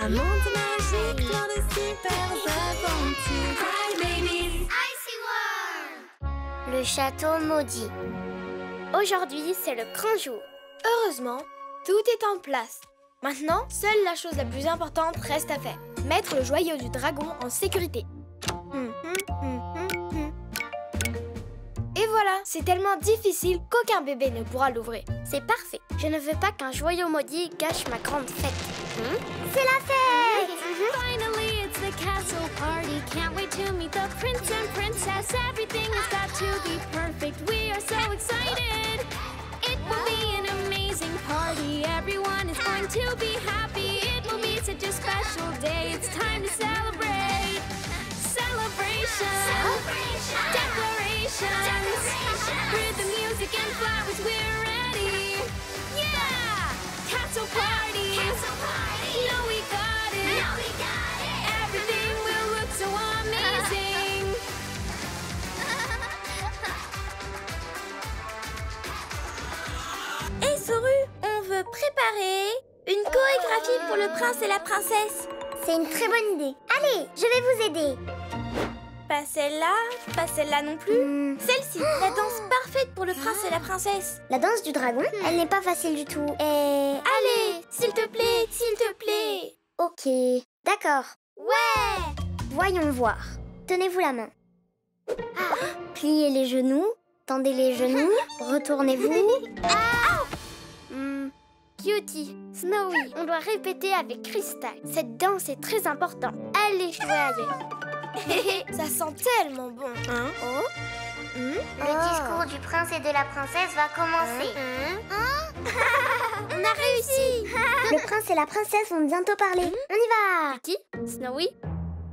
Un monde magique, plein de super aventures. Hi babies! Icy World! Le château maudit. Aujourd'hui, c'est le grand jour. Heureusement, tout est en place. Maintenant, seule la chose la plus importante reste à faire. Mettre le joyau du dragon en sécurité. Et voilà, c'est tellement difficile qu'aucun bébé ne pourra l'ouvrir. C'est parfait. Je ne veux pas qu'un joyau maudit gâche ma grande fête. C'est la fête! Finally, it's the castle party. Can't wait to meet the prince and princess. Everything has got to be perfect. We are so excited. It will be an amazing party. Everyone is going to be happy. It will be such a special day. It's time to celebrate. Celebrations. Declarations. With the music and flowers, we're ready. Yeah! Castle party. No, we got it. Everything will look so amazing. Et Soru, on veut préparer une chorégraphie pour le prince et la princesse. C'est une très bonne idée. Allez, je vais vous aider. Pas celle-là non plus. Celle-ci, la danse parfaite pour le prince et la princesse. La danse du dragon, elle n'est pas facile du tout. Et... Allez, s'il te plaît, s'il te plaît. Ok, d'accord. Ouais! Voyons voir. Tenez-vous la main. Pliez les genoux, tendez les genoux, retournez-vous. Cutie, Snowy, on doit répéter avec Crystal. Cette danse est très importante. Allez jouer ailleurs. Ça sent tellement bon, hein? Le discours du prince et de la princesse va commencer. On a réussi! Le prince et la princesse vont bientôt parler. On y va! Cutie, Snowy,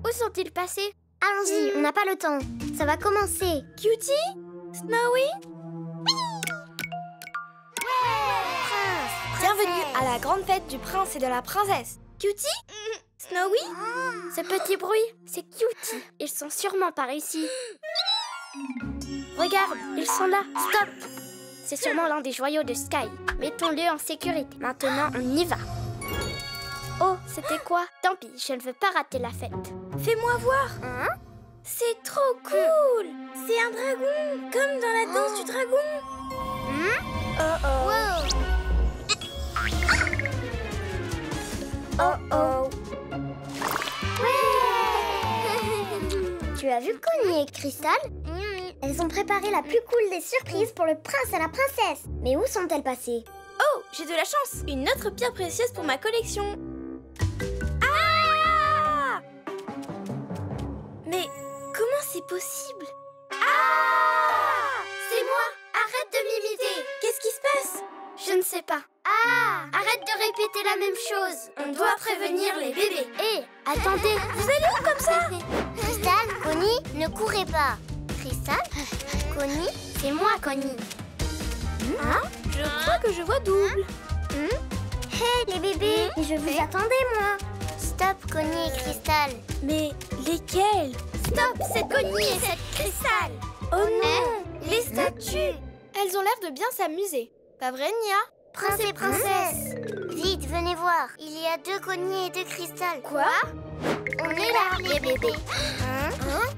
où sont-ils passés? Allons-y, on n'a pas le temps. Ça va commencer. Cutie? Snowy? Bienvenue à la grande fête du prince et de la princesse. Cutie? Snowy? Ce petit bruit, c'est Cutie. Ils sont sûrement par ici. Regarde, ils sont là. Stop! C'est sûrement l'un des joyaux de Sky. Mettons-le en sécurité. Maintenant, on y va. Oh, c'était quoi? Tant pis, je ne veux pas rater la fête. Fais-moi voir. C'est trop cool. C'est un dragon, comme dans la danse du dragon. Tu as vu Connie et Crystal? Elles ont préparé la plus cool des surprises pour le prince et la princesse. Mais où sont-elles passées? Oh, j'ai de la chance. Une autre pierre précieuse pour ma collection. Mais comment c'est possible? C'est moi! Arrête de m'imiter! Qu'est-ce qui se passe? Je ne sais pas. Arrête de répéter la même chose. On doit prévenir les bébés. Hé, attendez, vous allez où comme ça? Crystal, Connie, ne courez pas. Crystal, Connie, c'est moi, Connie. Je crois que je vois double. Hé, les bébés, je vous attendais, moi. Stop, Connie et Crystal. Mais lesquels? Stop, cette Connie et cette Crystal. Oh non, les statues. Elles ont l'air de bien s'amuser. Pas vrai, Nia? Prince et princesse. Vite, venez voir. Il y a 2 Connie et 2 Crystal. Quoi? On est là, les bébés.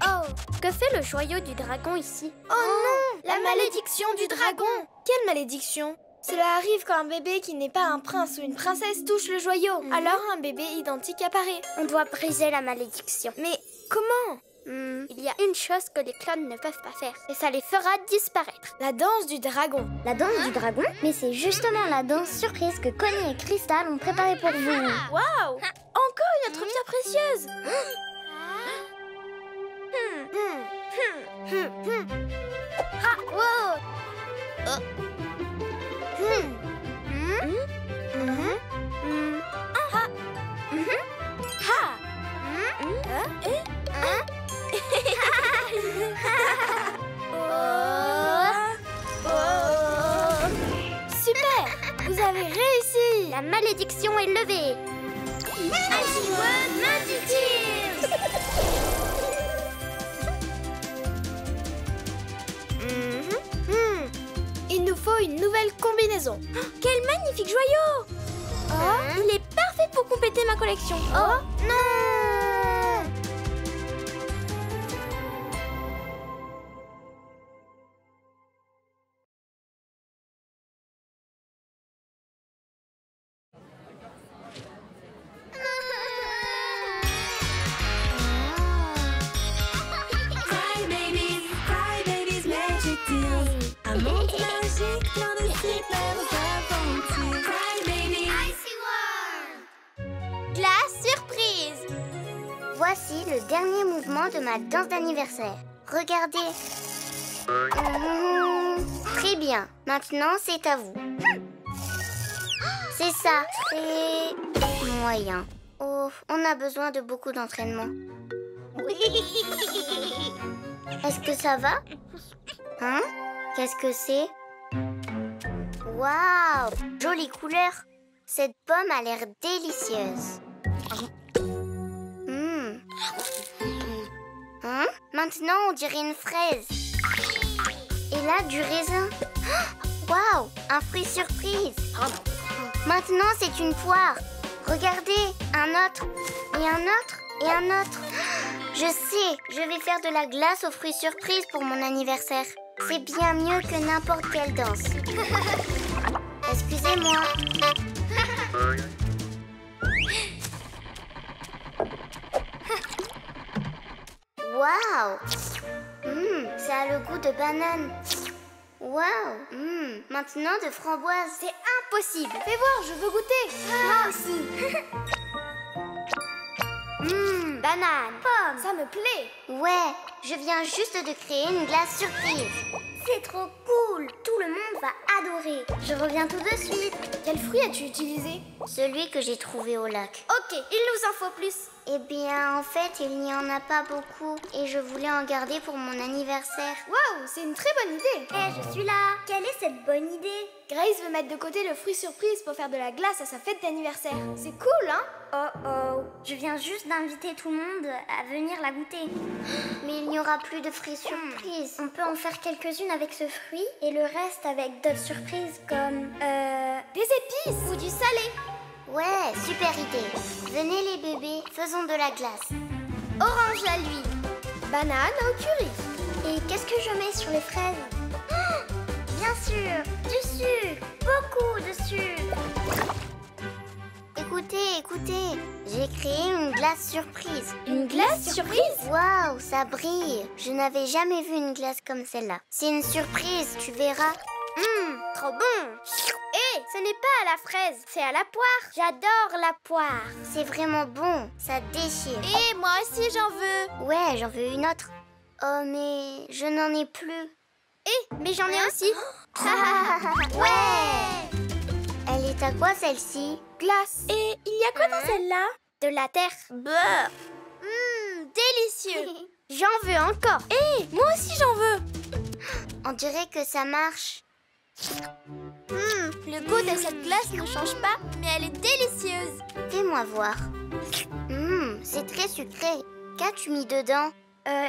Oh, que fait le joyau du dragon ici? Oh non, la malédiction du dragon. Quelle malédiction? Cela arrive quand un bébé qui n'est pas un prince ou une princesse touche le joyau. Alors un bébé identique apparaît. On doit briser la malédiction. Mais comment? Il y a une chose que les clones ne peuvent pas faire, et ça les fera disparaître. La danse du dragon. La danse du dragon? Mais c'est justement la danse surprise que Connie et Crystal ont préparée pour vous. Waouh! Encore une autre pierre précieuse. Super! Vous avez réussi! La malédiction est levée. Icy World Magic Tears! Il nous faut une nouvelle combinaison. Quel magnifique joyau! Il est parfait pour compléter embêter ma collection. Oh non! Cry Babies Magic Deals. Un monde magique plein de super aventures. Cry Babies. Icy World. Glace surprise! Voici le dernier mouvement de ma danse d'anniversaire. Regardez. Très bien. Maintenant, c'est à vous. C'est ça. Très moyen. Oh, on a besoin de beaucoup d'entraînement. Est-ce que ça va? Hein? Qu'est-ce que c'est? Waouh! Jolie couleur. Cette pomme a l'air délicieuse. Hein? Maintenant, on dirait une fraise. Et là, du raisin. Waouh! Un fruit surprise. Maintenant, c'est une poire. Regardez, un autre, et un autre, et un autre. Je sais, je vais faire de la glace aux fruits surprises pour mon anniversaire. C'est bien mieux que n'importe quelle danse. Excusez-moi. Waouh! Ça a le goût de banane. Waouh! Maintenant de framboise. C'est impossible! Fais voir, je veux goûter! Moi aussi! Banane. Pomme. Ça me plaît! Ouais, je viens juste de créer une glace surprise. C'est trop cool. Tout le monde va adorer. Je reviens tout de suite. Quel fruit as-tu utilisé? Celui que j'ai trouvé au lac. Ok, il nous en faut plus. Eh bien, en fait, il n'y en a pas beaucoup. Et je voulais en garder pour mon anniversaire. Waouh, c'est une très bonne idée! Je suis là. Quelle est cette bonne idée? Grace veut mettre de côté le fruit surprise pour faire de la glace à sa fête d'anniversaire. C'est cool, hein? Oh, je viens juste d'inviter tout le monde à venir la goûter. Mais il n'y aura plus de fruits surprises. On peut en faire quelques-unes avec ce fruit et le reste avec d'autres surprises comme... Des épices ou du salé. Ouais, super idée. Venez les bébés, faisons de la glace. Orange à l'huile. Banane au curry. Et qu'est-ce que je mets sur les fraises? Bien sûr, du sucre, beaucoup de sucre. Écoutez, j'ai créé une glace surprise. Une glace surprise? Waouh, ça brille. Je n'avais jamais vu une glace comme celle-là. C'est une surprise, tu verras. Trop bon! Hé, ce n'est pas à la fraise, c'est à la poire. J'adore la poire. C'est vraiment bon, ça déchire. Et moi aussi j'en veux. Ouais, j'en veux une autre. Oh, mais je n'en ai plus. Mais j'en ai aussi. Ouais! Elle est à quoi celle-ci? Glace. Et il y a quoi dans celle-là? De la terre. Beurre. Délicieux. J'en veux encore. Moi aussi j'en veux. On dirait que ça marche. Le goût de cette glace ne change pas, mais elle est délicieuse. Fais-moi voir. C'est très sucré. Qu'as-tu mis dedans?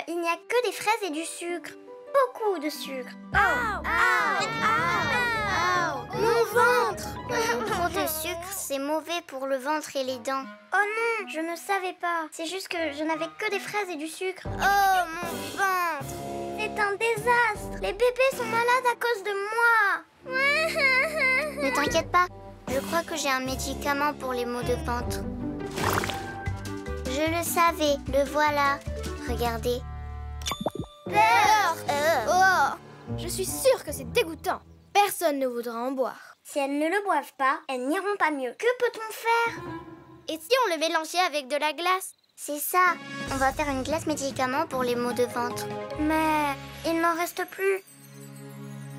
Il n'y a que des fraises et du sucre. Beaucoup de sucre. Mon ventre. Trop de sucre, c'est mauvais pour le ventre et les dents. Oh non, je ne savais pas. C'est juste que je n'avais que des fraises et du sucre. Oh, mon ventre. C'est un désastre. Les bébés sont malades à cause de moi. Ne t'inquiète pas. Je crois que j'ai un médicament pour les maux de ventre. Je le savais. Le voilà. Regardez. Oh, je suis sûre que c'est dégoûtant. Personne ne voudra en boire. Si elles ne le boivent pas, elles n'iront pas mieux. Que peut-on faire? Et si on le mélangeait avec de la glace? C'est ça. On va faire une glace médicament pour les maux de ventre. Mais il n'en reste plus.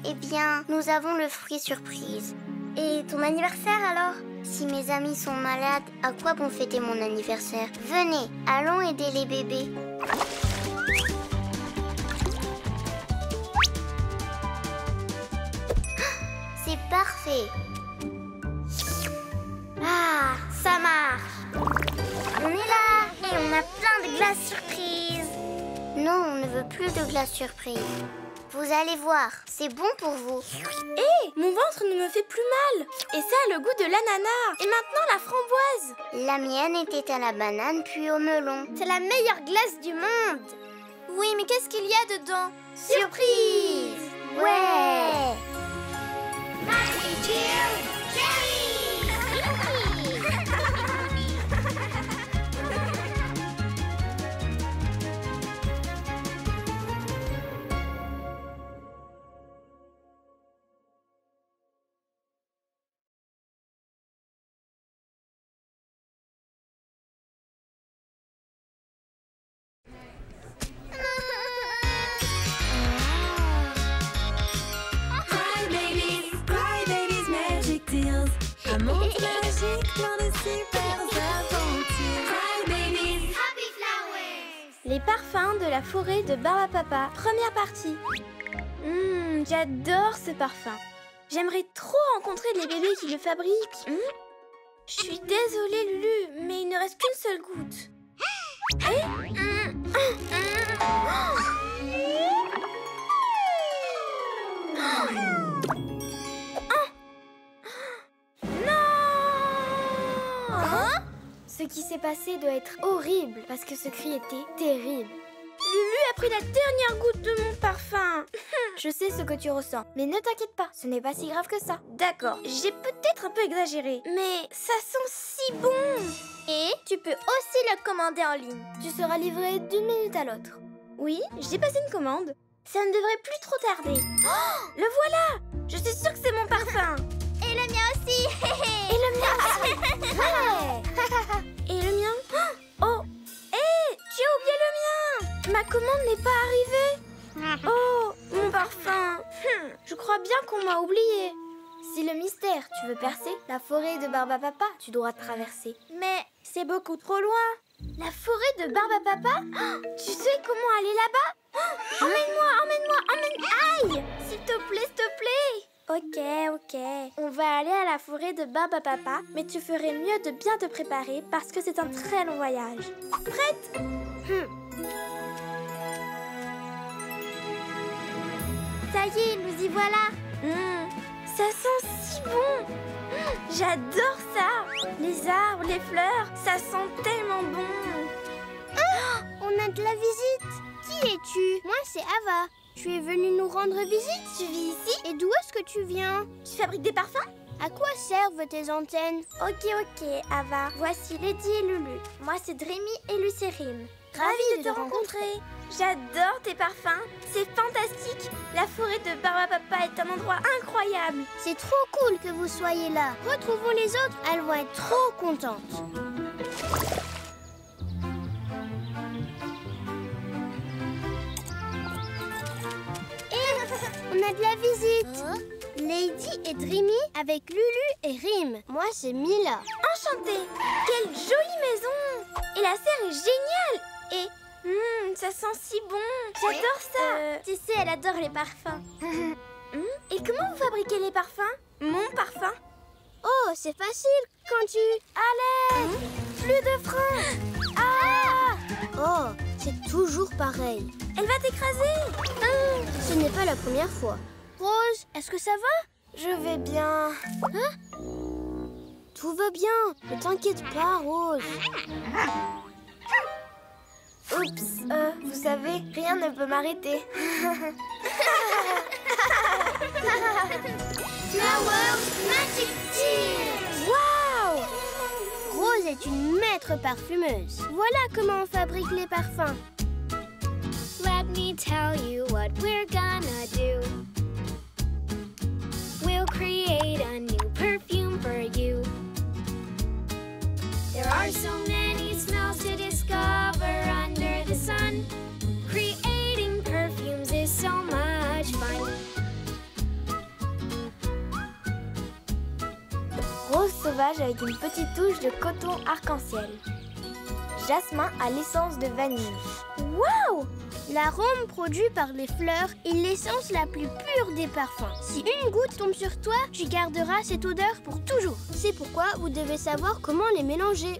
Eh bien, nous avons le fruit surprise. Et ton anniversaire alors? Si mes amis sont malades, à quoi bon fêter mon anniversaire? Venez, allons aider les bébés. C'est parfait. Ah, ça marche. On est là et on a plein de glaces surprises. Non, on ne veut plus de glace surprise. Vous allez voir, c'est bon pour vous. Hé, mon ventre ne me fait plus mal. Et ça a le goût de l'ananas. Et maintenant la framboise. La mienne était à la banane puis au melon. C'est la meilleure glace du monde. Oui, mais qu'est-ce qu'il y a dedans? Surprise! Ouais! Cry babies, magic deals. Un monde magique, plein de super aventures. Cry babies, Happy Flowers! Les parfums de la forêt de Barbapapa, première partie. J'adore ce parfum. J'aimerais trop rencontrer les bébés qui le fabriquent. Je suis désolée, Lulu, mais il ne reste qu'une seule goutte. Ce qui s'est passé doit être horrible parce que ce cri était terrible. Lulu a pris la dernière goutte de mon parfum. Je sais ce que tu ressens, mais ne t'inquiète pas, ce n'est pas si grave que ça. D'accord, j'ai peut-être un peu exagéré, mais ça sent si bon. Et tu peux aussi le commander en ligne. Tu seras livré d'une minute à l'autre. Oui, j'ai passé une commande. Ça ne devrait plus trop tarder. Oh, le voilà! Je suis sûre que c'est mon parfum. Et le mien aussi. Et le mien aussi. Ouais. Et le mien? Oh! Hé! Tu as oublié le mien! Ma commande n'est pas arrivée. Oh! Mon parfum! Je crois bien qu'on m'a oublié. Si le mystère tu veux percer, la forêt de Barbapapa, tu dois traverser. Mais c'est beaucoup trop loin. La forêt de Barbapapa? Tu sais comment aller là-bas? Emmène-moi! Aïe! S'il te plaît! Ok. On va aller à la forêt de Barbapapa, mais tu ferais mieux de bien te préparer parce que c'est un très long voyage. Prête? Ça y est, nous y voilà. Ça sent si bon. J'adore ça. Les arbres, les fleurs, ça sent tellement bon. On a de la visite. Qui es-tu? Moi, c'est Ava. Tu es venue nous rendre visite? Tu vis ici? Et d'où est-ce que tu viens? Tu fabriques des parfums? À quoi servent tes antennes? Ok, Ava. Voici Lady et Lulu. Moi, c'est Dreamy et Lucérine. Ravie de te rencontrer. J'adore tes parfums. C'est fantastique. La forêt de Barbapapa est un endroit incroyable. C'est trop cool que vous soyez là. Retrouvons les autres. Elles vont être trop contentes. On a de la visite. Lady et Dreamy avec Lulu et Rim. Moi, c'est Mila. Enchantée. Quelle jolie maison. Et la serre est géniale. Et ça sent si bon. J'adore ça. Tu sais, elle adore les parfums. Et comment vous fabriquez les parfums? Mon parfum? Oh, c'est facile quand tu... Allez. Plus de frein. Ah! Oh, c'est toujours pareil. Elle va t'écraser. Ce n'est pas la première fois. Rose, est-ce que ça va? Je vais bien. Tout va bien. Ne t'inquiète pas, Rose. Oups, vous savez, rien ne peut m'arrêter. Flowers Magic Tears. Waouh! Rose est une maître parfumeuse. Voilà comment on fabrique les parfums. Let me tell you what we're gonna do. We'll create a new perfume for you. There are so many smells to discover under the sun. Creating perfumes is so much fun. Rose sauvage avec une petite touche de coton arc-en-ciel. Jasmin à l'essence de vanille. Waouh! L'arôme produit par les fleurs est l'essence la plus pure des parfums. Si une goutte tombe sur toi, tu garderas cette odeur pour toujours. C'est pourquoi vous devez savoir comment les mélanger.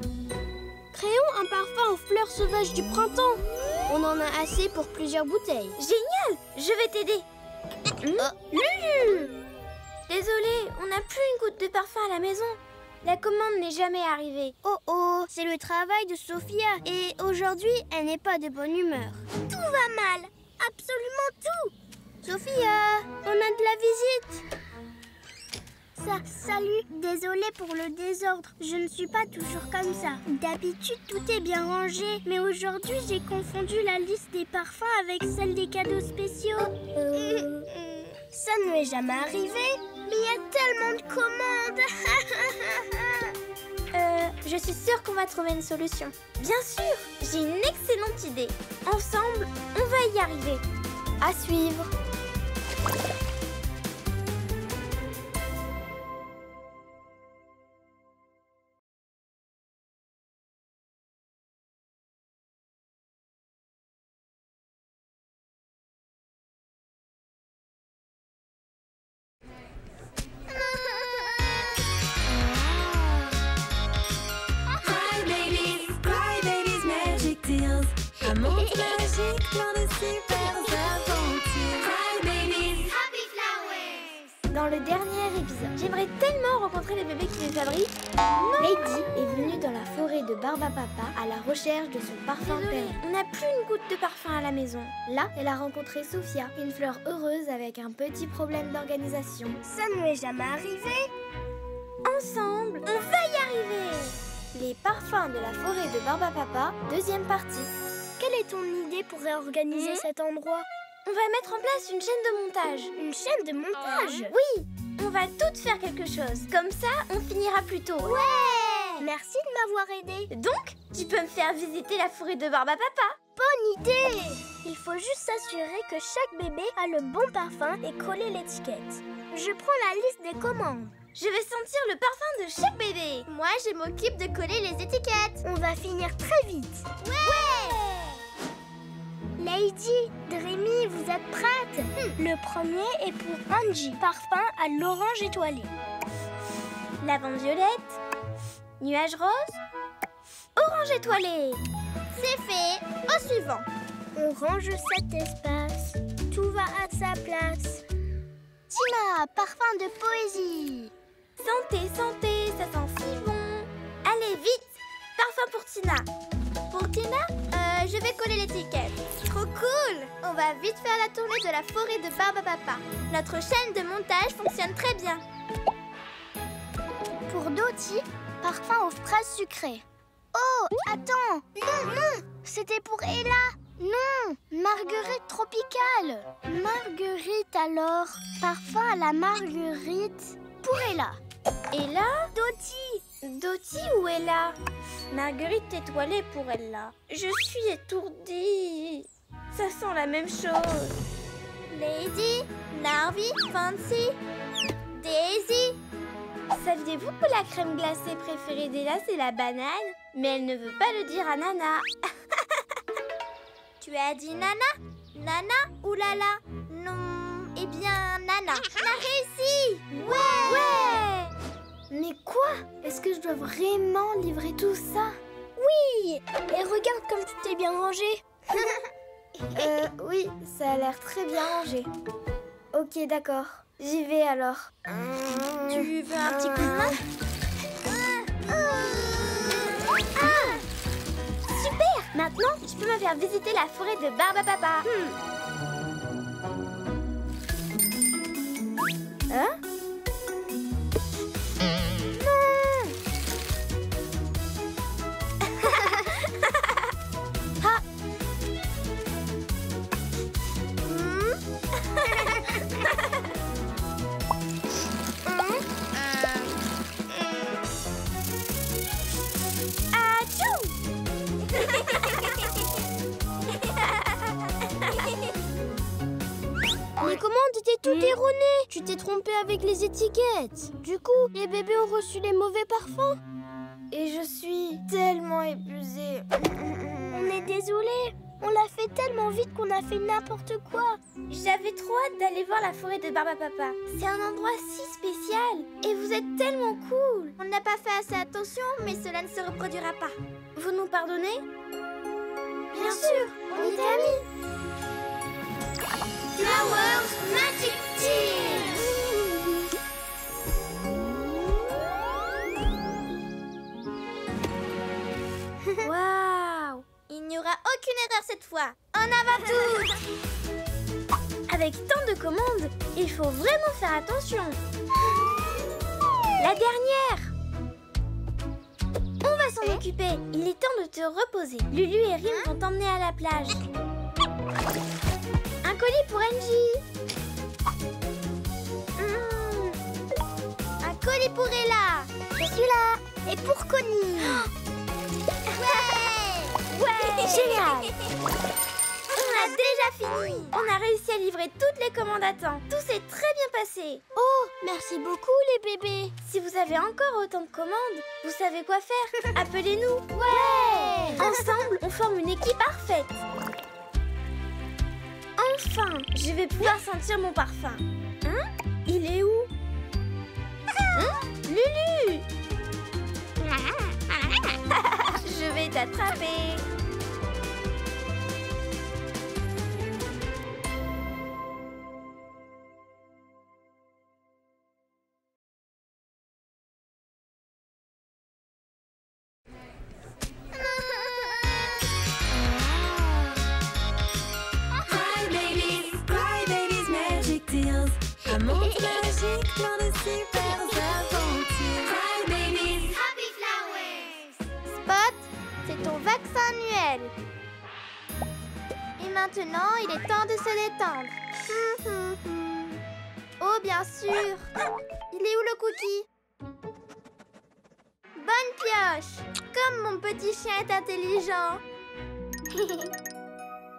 Créons un parfum aux fleurs sauvages du printemps. On en a assez pour plusieurs bouteilles. Génial! Je vais t'aider. Lulu! Désolée, on n'a plus une goutte de parfum à la maison. La commande n'est jamais arrivée. Oh oh, c'est le travail de Sophia. Et aujourd'hui, elle n'est pas de bonne humeur. Tout va mal. Absolument tout. Sophia, on a de la visite. Salut, désolée pour le désordre. Je ne suis pas toujours comme ça. D'habitude, tout est bien rangé. Mais aujourd'hui, j'ai confondu la liste des parfums avec celle des cadeaux spéciaux. Ça ne m'est jamais arrivé. Mais il y a tellement de commandes. Je suis sûre qu'on va trouver une solution. Bien sûr, j'ai une excellente idée. Ensemble, on va y arriver. À suivre. Cry Babies Magic Deals. Un monde magique plein de super aventures. Cry Babies. Happy Flowers. Dans le dernier épisode, j'aimerais tellement rencontrer les bébés qui les fabriquent. Lady est venue dans la forêt de Barbapapa à la recherche de son parfum préféré. On n'a plus une goutte de parfum à la maison. Là, elle a rencontré Sophia, une fleur heureuse avec un petit problème d'organisation. Ça ne m'est jamais arrivé. Ensemble, on va y arriver! Les parfums de la forêt de Barbapapa, deuxième partie. Quelle est ton idée pour réorganiser cet endroit? On va mettre en place une chaîne de montage. Une chaîne de montage? Oui, on va toutes faire quelque chose. Comme ça, on finira plus tôt. Ouais! Merci de m'avoir aidé. Donc, tu peux me faire visiter la forêt de Barbapapa. Bonne idée! Il faut juste s'assurer que chaque bébé a le bon parfum et coller l'étiquette. Je prends la liste des commandes. Je vais sentir le parfum de chaque bébé. Moi, je m'occupe de coller les étiquettes. On va finir très vite. Ouais! Lady, Dreamy, vous êtes prêtes? Le premier est pour Angie. Parfum à l'orange étoilé. Lavande violette. Nuage rose. Orange étoilé. C'est fait. Au suivant. On range cet espace. Tout va à sa place. Tima, parfum de poésie. Santé, santé, ça sent si bon. Allez, vite. Parfum pour Tina. Pour Tina, je vais coller l'étiquette. Trop cool. On va vite faire la tournée de la forêt de Barbapapa. Notre chaîne de montage fonctionne très bien. Pour Dottie, parfum aux fraises sucrées. Oh, attends. Non, c'était pour Ella. Non, marguerite tropicale. Marguerite alors. Parfum à la marguerite pour Ella. Ella? Dottie. Dottie ou Ella? Marguerite étoilée pour Ella. Je suis étourdie. Ça sent la même chose. Lady, Narvi, Fancy, Daisy. Saviez-vous que la crème glacée préférée d'Ella, c'est la banane? Mais elle ne veut pas le dire à Nana. Tu as dit Nana? Nana ou Lala? Non, eh bien Nana. On a réussi! Ouais! Mais quoi? Est-ce que je dois vraiment livrer tout ça? Oui, et regarde comme tout est bien rangé. Oui, ça a l'air très bien rangé. Ok, d'accord. J'y vais alors. Tu veux un petit coup de main? Super! Maintenant, je peux me faire visiter la forêt de Barbapapa. Hein? Non! Ah! Les commandes étaient toutes erronées. Tu t'es trompée avec les étiquettes. Du coup, les bébés ont reçu les mauvais parfums. Et je suis tellement épuisée. On est désolé. On l'a fait tellement vite qu'on a fait n'importe quoi. J'avais trop hâte d'aller voir la forêt de Barbapapa. C'est un endroit si spécial. Et vous êtes tellement cool. On n'a pas fait assez attention, mais cela ne se reproduira pas. Vous nous pardonnez? Bien sûr, on était amis. Flowers Magic. toi. En avant toutes. Avec tant de commandes, il faut vraiment faire attention. La dernière. On va s'en occuper. Il est temps de te reposer. Lulu et Rim vont t'emmener à la plage. Un colis pour Angie. Un colis pour Ella. Je suis là. Et pour Connie. Ouais, génial. On a déjà fini. On a réussi à livrer toutes les commandes à temps. Tout s'est très bien passé. Oh, merci beaucoup les bébés. Si vous avez encore autant de commandes, vous savez quoi faire. Appelez-nous. Ouais. Ensemble, on forme une équipe parfaite. Enfin, je vais pouvoir sentir mon parfum. Hein? Il est où? Hein? Lulu! Je vais t'attraper. Cry Babies Magic Deals. Un monde magique plein de super aventures. Cry Babies. Happy Flowers. Spot, c'est ton vaccin annuel. Et maintenant, il est temps de se détendre. Oh, bien sûr. Il est où le cookie? Bonne pioche. Comme mon petit chien est intelligent.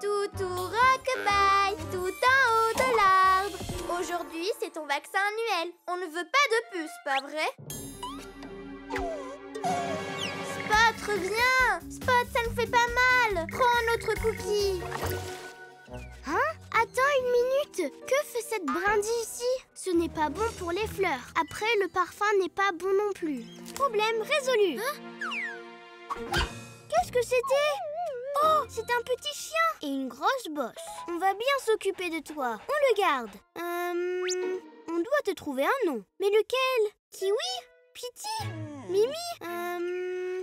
Toutou rockabye, tout en haut de l'arbre. Aujourd'hui, c'est ton vaccin annuel. On ne veut pas de puce, pas vrai? Spot, reviens! Spot, ça ne fait pas mal. Prends un autre cookie. Hein? Attends une minute. Que fait cette brindille ici? Ce n'est pas bon pour les fleurs. Après, le parfum n'est pas bon non plus. Problème résolu. Hein? Qu'est-ce que c'était? Oh, c'est un petit chien et une grosse bosse. On va bien s'occuper de toi. On le garde. On doit te trouver un nom. Mais lequel? Kiwi? Pity? Mimi?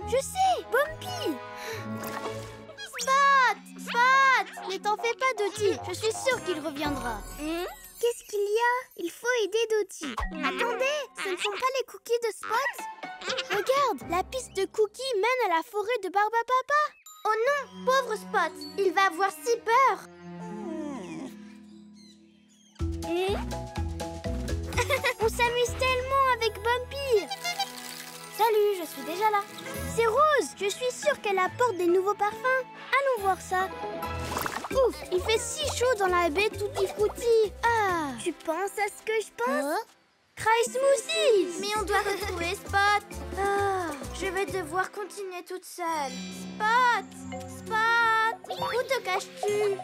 Je sais, Bumpy. Spot! Spot! Ne t'en fais pas, Dottie. Je suis sûre qu'il reviendra. Qu'est-ce qu'il y a? Il faut aider Dottie. Attendez, ce ne sont pas les cookies de Spot? Regarde, la piste de cookies mène à la forêt de Barbapapa. Oh non, pauvre Spot, il va avoir si peur. On s'amuse tellement avec Bumpy. Salut, je suis déjà là. C'est Rose, je suis sûre qu'elle apporte des nouveaux parfums. Allons voir ça. Ouf, il fait si chaud dans la baie Tutti Frutti. Ah, tu penses à ce que je pense? Cry Smoothies. Mais on doit retrouver Spot. Ah, je vais devoir continuer toute seule. Spot! Spot! Où te caches-tu?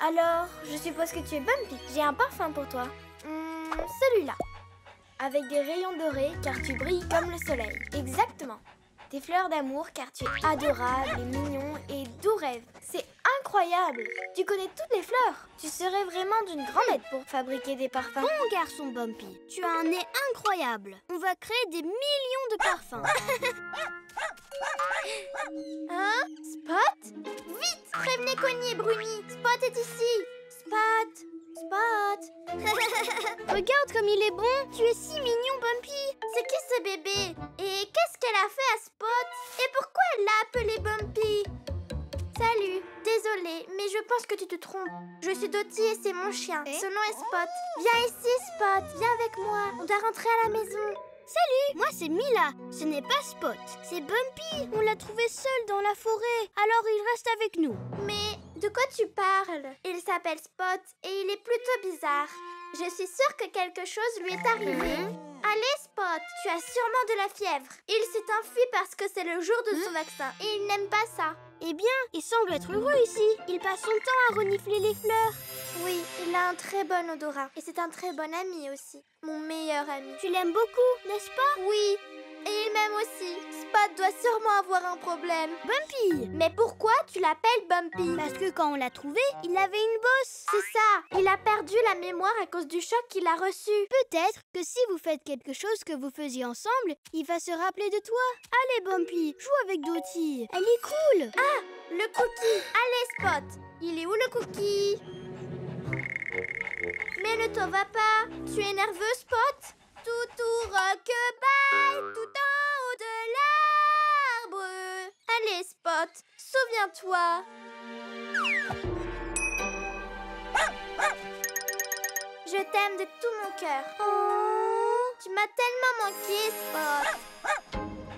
Alors, je suppose que tu es Bumpy. J'ai un parfum pour toi. Celui-là. Avec des rayons dorés car tu brilles comme le soleil. Exactement. Des fleurs d'amour car tu es adorable et mignon et doux rêve. C'est incroyable. Tu connais toutes les fleurs. Tu serais vraiment d'une grande aide pour fabriquer des parfums. Bon garçon Bumpy, tu as un nez incroyable. On va créer des millions de parfums. Hein? Spot? Vite, prévenez Connie et Bruni. Spot est ici. Spot. Spot. Regarde comme il est bon. Tu es si mignon, Bumpy. C'est qui ce bébé? Et qu'est-ce qu'elle a fait à Spot? Et pourquoi elle l'a appelé Bumpy? Salut, désolée, mais je pense que tu te trompes. Je suis Dottie et c'est mon chien. Son nom est Spot. Viens ici, Spot. Viens avec moi. On doit rentrer à la maison. Salut, moi c'est Mila. Ce n'est pas Spot, c'est Bumpy. On l'a trouvé seul dans la forêt. Alors il reste avec nous. Mais de quoi tu parles? Il s'appelle Spot et il est plutôt bizarre. Je suis sûre que quelque chose lui est arrivé. Allez Spot, tu as sûrement de la fièvre. Il s'est enfui parce que c'est le jour de son vaccin et il n'aime pas ça. Eh bien, il semble être heureux ici. Il passe son temps à renifler les fleurs. Oui, il a un très bon odorat et c'est un très bon ami aussi. Mon meilleur ami. Tu l'aimes beaucoup, n'est-ce pas? Oui, et il lui-même aussi. Spot doit sûrement avoir un problème. Bumpy! Mais pourquoi tu l'appelles Bumpy? Parce que quand on l'a trouvé, il avait une bosse. C'est ça, il a perdu la mémoire à cause du choc qu'il a reçu. Peut-être que si vous faites quelque chose que vous faisiez ensemble, il va se rappeler de toi. Allez, Bumpy, joue avec Dottie. Elle est cool. Ah, le cookie. Allez, Spot. Il est où le cookie? Mais ne t'en va pas. Tu es nerveux, Spot? Toutou rock-bye, tout en haut de l'arbre. Allez, Spot, souviens-toi. Je t'aime de tout mon cœur. Oh, tu m'as tellement manqué, Spot.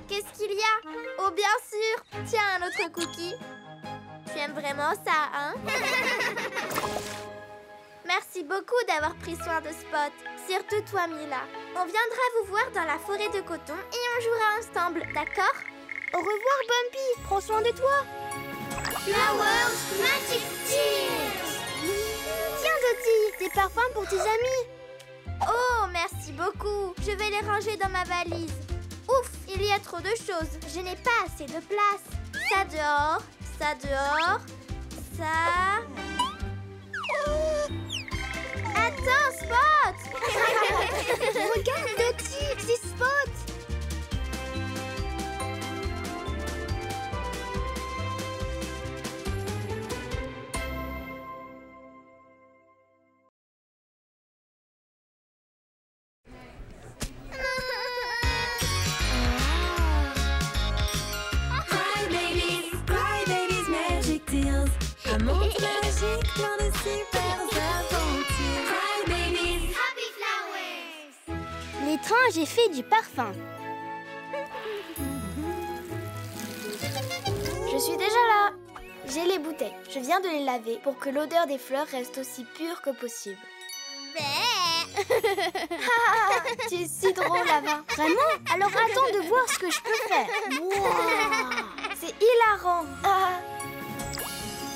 Qu'est-ce qu'il y a? Oh, bien sûr. Tiens, un autre cookie. Tu aimes vraiment ça, hein? Merci beaucoup d'avoir pris soin de Spot. Surtout toi, Mila. On viendra vous voir dans la forêt de coton et on jouera ensemble, d'accord? Au revoir, Bumpy. Prends soin de toi. Flowers Magic Tears. Tiens, Dottie, des parfums pour tes amis. Oh, merci beaucoup. Je vais les ranger dans ma valise. Ouf, il y a trop de choses. Je n'ai pas assez de place. Ça dehors, ça dehors, ça... Attends, Spot. Regarde, Dottie, c'est Spot. Cry Babies Magic Deals. Un monde magique, plein de super aventures. Cry Babies. Happy Flowers. L'étrange effet du parfum. Je suis déjà là. J'ai les bouteilles. Je viens de les laver pour que l'odeur des fleurs reste aussi pure que possible. Tu es si drôle, Ava. Vraiment? Alors attends de voir ce que je peux faire. C'est hilarant.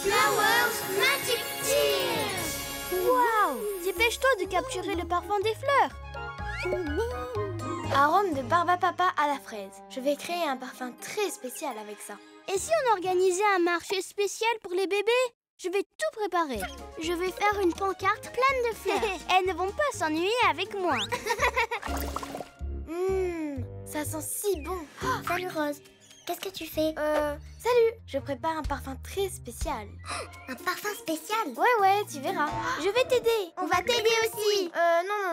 Flowers Magic Tears. Waouh! Dépêche-toi de capturer le parfum des fleurs. Arôme de Barbapapa à la fraise. Je vais créer un parfum très spécial avec ça. Et si on organisait un marché spécial pour les bébés? Je vais tout préparer. Je vais faire une pancarte pleine de fleurs. Elles ne vont pas s'ennuyer avec moi. Ça sent si bon. Salut Rose, qu'est-ce que tu fais? Salut. Je prépare un parfum très spécial. Un parfum spécial? Ouais, tu verras. Je vais t'aider. On va t'aider aussi.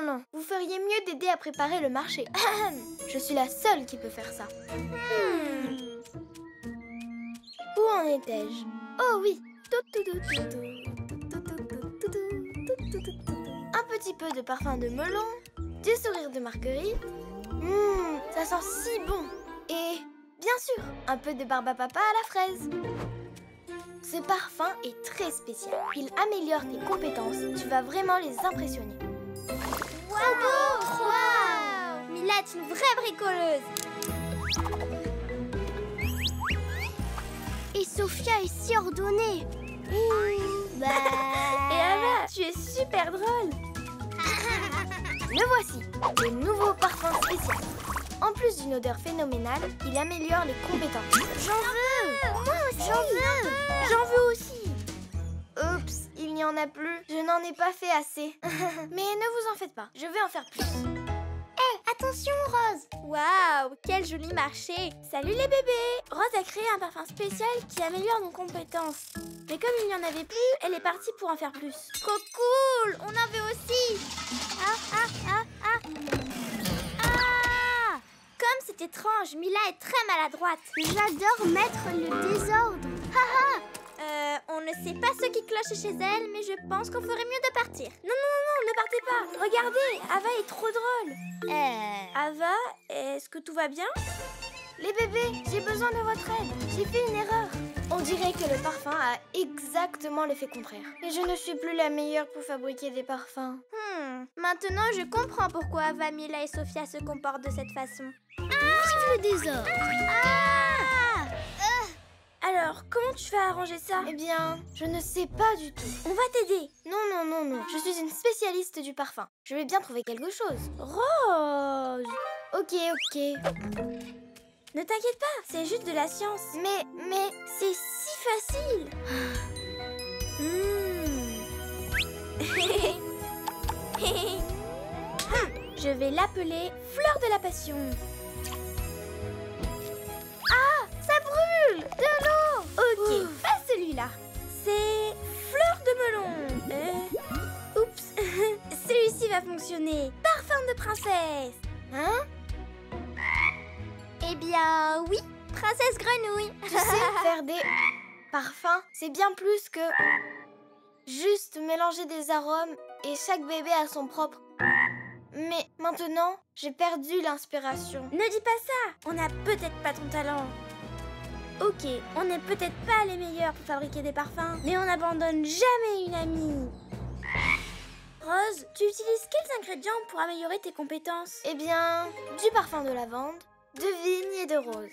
Non. Vous feriez mieux d'aider à préparer le marché. Je suis la seule qui peut faire ça. Où en étais-je? Oh oui. Un petit peu de parfum de melon, du sourire de marguerite. Ça sent si bon. Et bien sûr, un peu de Barbapapa à la fraise. Ce parfum est très spécial. Il améliore tes compétences. Tu vas vraiment les impressionner. Wow! Mila est une vraie bricoleuse. Et Sophia est si ordonnée. Et Ava, tu es super drôle. Le voici, le nouveau parfum spécial. En plus d'une odeur phénoménale, il améliore les compétences. J'en veux! Moi aussi! J'en veux aussi! Oups, il n'y en a plus. Je n'en ai pas fait assez. Mais ne vous en faites pas, je vais en faire plus. Attention Rose. Waouh, quel joli marché! Salut les bébés! Rose a créé un parfum spécial qui améliore nos compétences. Mais comme il n'y en avait plus, elle est partie pour en faire plus. Trop cool! On en veut aussi! Comme c'est étrange, Mila est très maladroite. J'adore mettre le désordre. On ne sait pas ce qui cloche chez elle, mais je pense qu'on ferait mieux de partir. Non, ne partez pas. Regardez, Ava est trop drôle. Ava, est-ce que tout va bien? Les bébés, j'ai besoin de votre aide. J'ai fait une erreur. On dirait que le parfum a exactement l'effet contraire. Et je ne suis plus la meilleure pour fabriquer des parfums. Maintenant, je comprends pourquoi Ava, Mila et Sophia se comportent de cette façon. Vive le désordre. Alors, comment tu vas arranger ça? Eh bien, je ne sais pas du tout. On va t'aider. Non. Je suis une spécialiste du parfum. Je vais bien trouver quelque chose. Rose! Ok. Ne t'inquiète pas, c'est juste de la science. Mais c'est si facile. Je vais l'appeler Fleur de la Passion. Ah, ça brûle! De l'eau! Ok, pas celui-là. C'est Fleur de Melon. Oups, celui-ci va fonctionner. Parfum de princesse. Hein? Eh bien, oui, princesse grenouille. Tu sais, faire des parfums, c'est bien plus que juste mélanger des arômes et chaque bébé a son propre. Mais maintenant, j'ai perdu l'inspiration. Ne dis pas ça, on n'a peut-être pas ton talent. Ok, on n'est peut-être pas les meilleurs pour fabriquer des parfums, mais on n'abandonne jamais une amie. Rose, tu utilises quels ingrédients pour améliorer tes compétences? Eh bien, du parfum de lavande, de vigne et de rose.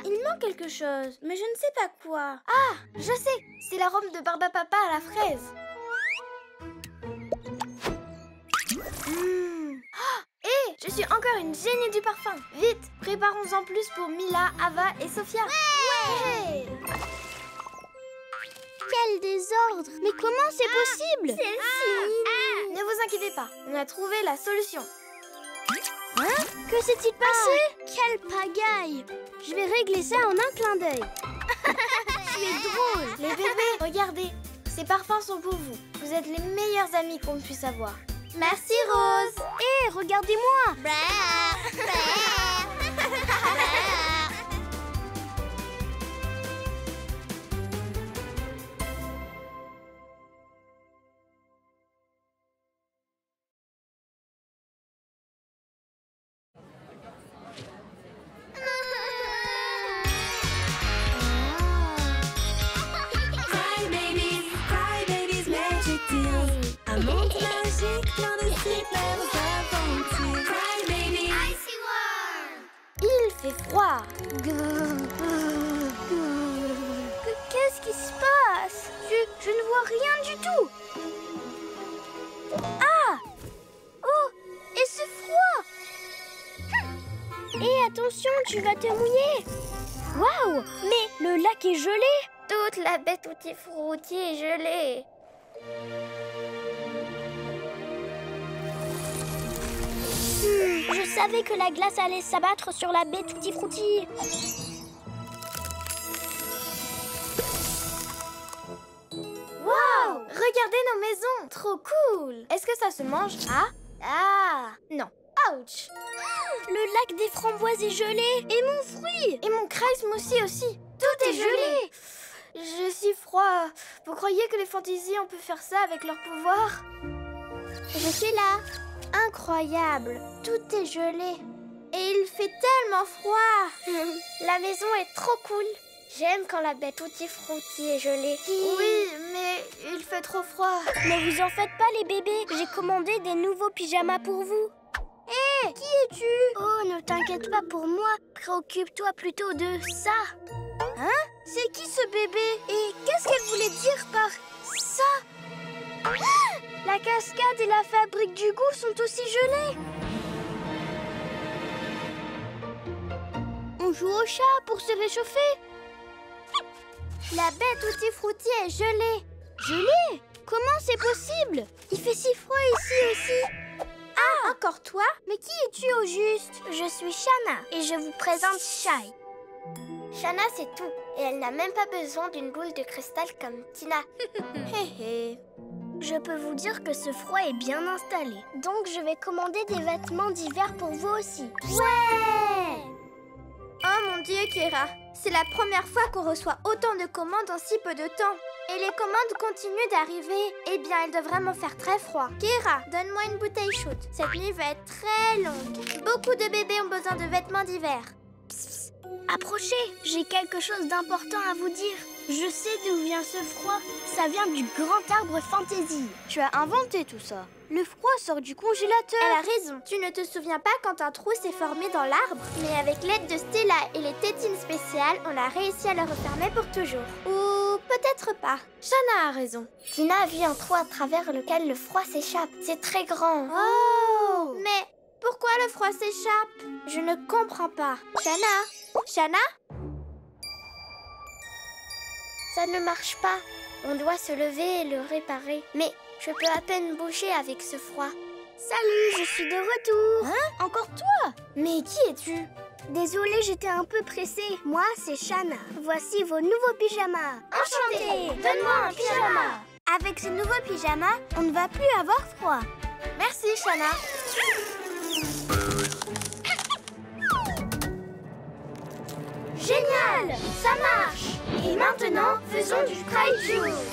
Il manque quelque chose, mais je ne sais pas quoi. Ah, je sais, c'est l'arôme de Barbapapa à la fraise. Hé, je suis encore une génie du parfum. Vite, préparons-en plus pour Mila, Ava et Sophia. Ouais! Quel désordre! Mais comment c'est possible? Ne vous inquiétez pas, on a trouvé la solution. Hein? Que s'est-il passé? Quelle pagaille! Je vais régler ça en un clin d'œil. Tu es drôle! Les bébés, regardez, ces parfums sont pour vous. Vous êtes les meilleurs amis qu'on puisse avoir. Merci Rose. Hé, regardez-moi! Cry Babies Magic Deals. Un monde magique plein de super aventures. Cry Babies. Il fait froid. Qu'est-ce qui se passe? Je ne vois rien du tout. Ah! Oh! Et ce froid! Et attention, tu vas te mouiller. Waouh! Mais le lac est gelé. Toute la baie Tutti Frutti est gelée. Je savais que la glace allait s'abattre sur la baie Tutti Frutti. Waouh! Regardez nos maisons. Trop cool. Est-ce que ça se mange? Ah, non. Ouch! Le lac des framboises est gelé. Et mon fruit. Et mon Kreismoussi aussi. Tout est gelé. Je suis froid. Vous croyez que les fantaisies, on peut faire ça avec leur pouvoir? Je suis là. Incroyable. Tout est gelé. Et il fait tellement froid. La maison est trop cool. J'aime quand la baie Tutti Frutti est gelée. Oui, mais il fait trop froid. Ne vous en faites pas les bébés. J'ai commandé des nouveaux pyjamas pour vous. Hé, qui es-tu? Oh, ne t'inquiète pas pour moi. Préoccupe-toi plutôt de ça. Hein? C'est qui ce bébé? Et qu'est-ce qu'elle voulait dire par ça? La cascade et la fabrique du goût sont aussi gelées. On joue au chat pour se réchauffer. La baie Tutti Frutti est gelée. Gelée? Comment c'est possible? Il fait si froid ici aussi. Ah, encore toi? Mais qui es-tu au juste? Je suis Shana et je vous présente Shai. Shana, c'est tout. Et elle n'a même pas besoin d'une boule de cristal comme Tina. Je peux vous dire que ce froid est bien installé. Donc je vais commander des vêtements d'hiver pour vous aussi. Ouais! Oh mon Dieu, Kira. C'est la première fois qu'on reçoit autant de commandes en si peu de temps. Et les commandes continuent d'arriver. Eh bien, il doit vraiment faire très froid. Kira, donne-moi une bouteille chaude. Cette nuit va être très longue. Beaucoup de bébés ont besoin de vêtements d'hiver. Approchez, j'ai quelque chose d'important à vous dire. Je sais d'où vient ce froid. Ça vient du grand arbre Fantasy. Tu as inventé tout ça. Le froid sort du congélateur. Elle a raison. Tu ne te souviens pas quand un trou s'est formé dans l'arbre? Mais avec l'aide de Stella et les tétines spéciales, on a réussi à le refermer pour toujours. Ou peut-être pas. Shana a raison. Tina a vu un trou à travers lequel le froid s'échappe. C'est très grand. Oh! Mais Pourquoi le froid s'échappe? Je ne comprends pas. Shanna? Shanna? Ça ne marche pas. On doit se lever et le réparer. Mais je peux à peine bouger avec ce froid. Salut, je suis de retour. Hein? Encore toi? Mais qui es-tu? Désolée, j'étais un peu pressée. Moi, c'est Shanna. Voici vos nouveaux pyjamas. Enchantée! Donne-moi un pyjama! Avec ce nouveau pyjama, on ne va plus avoir froid. Merci, Shanna. Génial! Ça marche! Et maintenant, faisons du cry juice.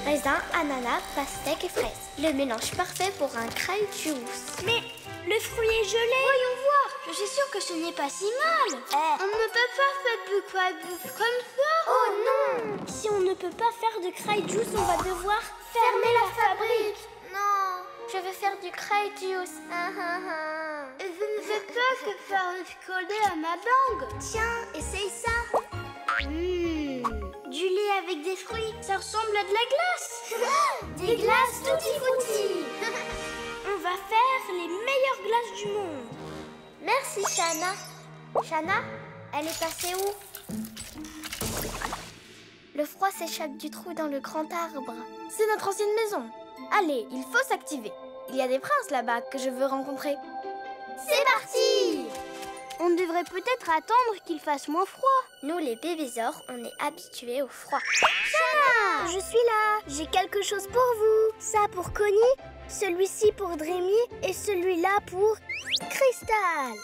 Raisin, ananas, pastèque et fraises. Le mélange parfait pour un cry juice. Mais le fruit est gelé. Voyons voir. Je suis sûre que ce n'est pas si mal. On ne peut pas faire du cry juice comme ça. Oh non! Si on ne peut pas faire de cry juice, on va devoir fermer la fabrique. Non, je veux faire du cry juice. Je ne sais pas que faire coller à ma langue. Tiens, essaye ça. Du lait avec des fruits, ça ressemble à de la glace. Des glaces tutti frutti. On va faire les meilleures glaces du monde. Merci, Shanna. Shanna, elle est passée où? Le froid s'échappe du trou dans le grand arbre. C'est notre ancienne maison. Allez, il faut s'activer. Il y a des princes là-bas que je veux rencontrer. C'est parti! On devrait peut-être attendre qu'il fasse moins froid. Nous, les bébésors, on est habitués au froid. Shanna! Je suis là. J'ai quelque chose pour vous. Ça pour Connie, celui-ci pour Dreamy et celui-là pour Crystal.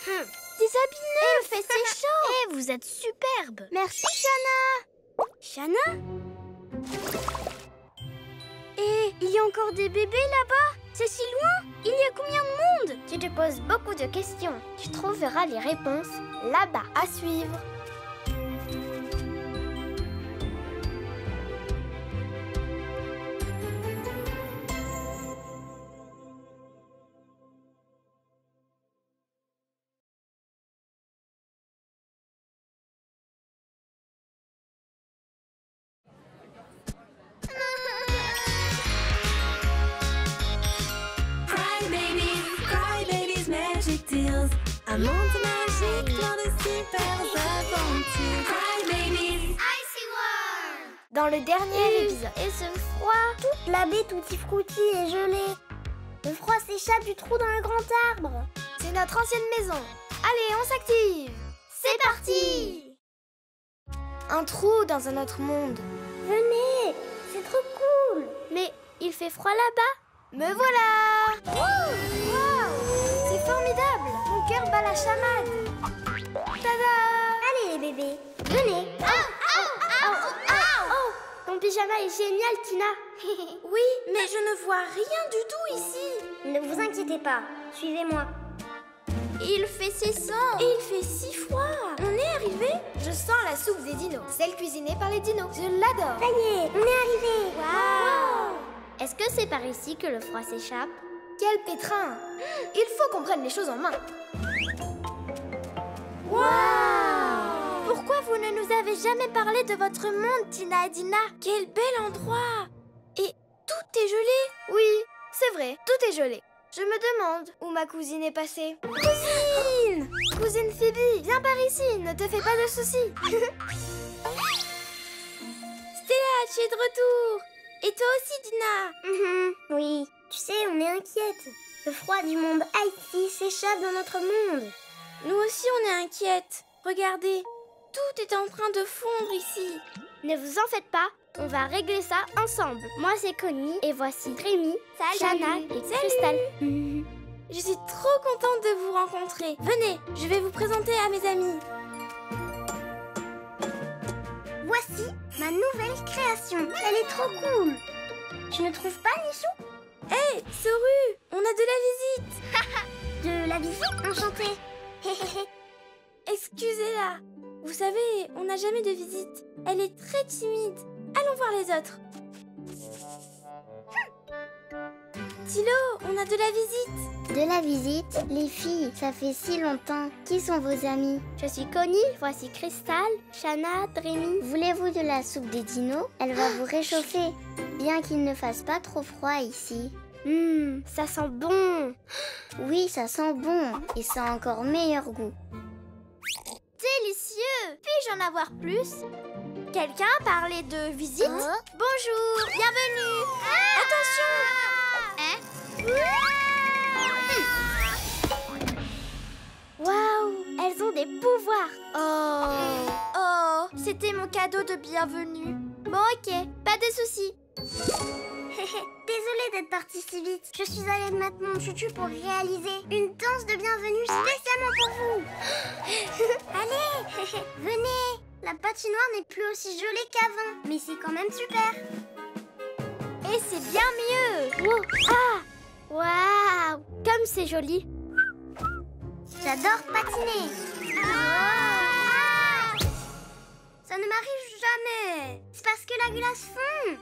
Des habits neufs, et c'est chaud. Eh, vous êtes superbe. Merci, Shanna. Shanna? Et il y a encore des bébés là-bas? C'est si loin? Il y a combien de monde? Tu te poses beaucoup de questions. Tu trouveras les réponses là-bas. À suivre. Cry Babies Magic Deals. Un monde magique plein de super aventures. Cry Babies. Icy World. Dans le dernier épisode. Et ce froid, toute la baie tutti frutti est gelée. Le froid s'échappe du trou dans le grand arbre. C'est notre ancienne maison. Allez, on s'active. C'est parti. Un trou dans un autre monde. Venez, c'est trop cool. Mais il fait froid là-bas. Me voilà. Wow, c'est formidable. Mon cœur bat la chamade. Tada. Allez les bébés, venez. Oh, ton pyjama est génial, Tina. Oui, mais je ne vois rien du tout ici. Ne vous inquiétez pas, suivez-moi. Il fait si sombre. Et il fait si froid. On est arrivé. Je sens la soupe des dinos. Celle cuisinée par les dinos. Je l'adore. Ça y est, on est arrivé. Wow. Est-ce que c'est par ici que le froid s'échappe? Quel pétrin. Il faut qu'on prenne les choses en main. Wow. Pourquoi vous ne nous avez jamais parlé de votre monde, Tina et Dina? Quel bel endroit. Et tout est gelé. Oui, c'est vrai, tout est gelé. Je me demande où ma cousine est passée. Cousine! Cousine Phoebe, viens par ici, ne te fais pas de soucis. Stella, tu es de retour. Et toi aussi, Dina. Oui, tu sais, on est inquiète. Le froid du monde Haïti s'échappe dans notre monde. Nous aussi, on est inquiètes. Regardez, tout est en train de fondre ici. Ne vous en faites pas, on va régler ça ensemble. Moi, c'est Connie et voici Dreamy, Shanna et Crystal. Je suis trop contente de vous rencontrer. Venez, je vais vous présenter à mes amis. Voici ma nouvelle création. Elle est trop cool. Tu ne trouves pas, Nichou? Hé, Soru, on a de la visite. De la visite? Enchantée. Excusez-la. Vous savez, on n'a jamais de visite. Elle est très timide. Allons voir les autres. Tilo, on a de la visite. De la visite? Les filles, ça fait si longtemps. Qui sont vos amis? Je suis Connie, voici Crystal, Shanna, Dreamy. Voulez-vous de la soupe des dinos? Elle va vous réchauffer, bien qu'il ne fasse pas trop froid ici. Ça sent bon. Oui, ça sent bon et ça a encore meilleur goût. Délicieux! Puis-je en avoir plus? Quelqu'un a parlé de visite? Bonjour, bienvenue! Attention! Waouh, elles ont des pouvoirs! Oh, c'était mon cadeau de bienvenue. Bon, ok, pas de soucis. Désolée d'être partie si vite. Je suis allée mettre mon chouchou pour réaliser une danse de bienvenue spécialement pour vous. Allez, venez. La patinoire n'est plus aussi jolie qu'avant, mais c'est quand même super. Et c'est bien mieux! Waouh, comme c'est joli. J'adore patiner. Ça ne m'arrive jamais. C'est parce que la glace fond.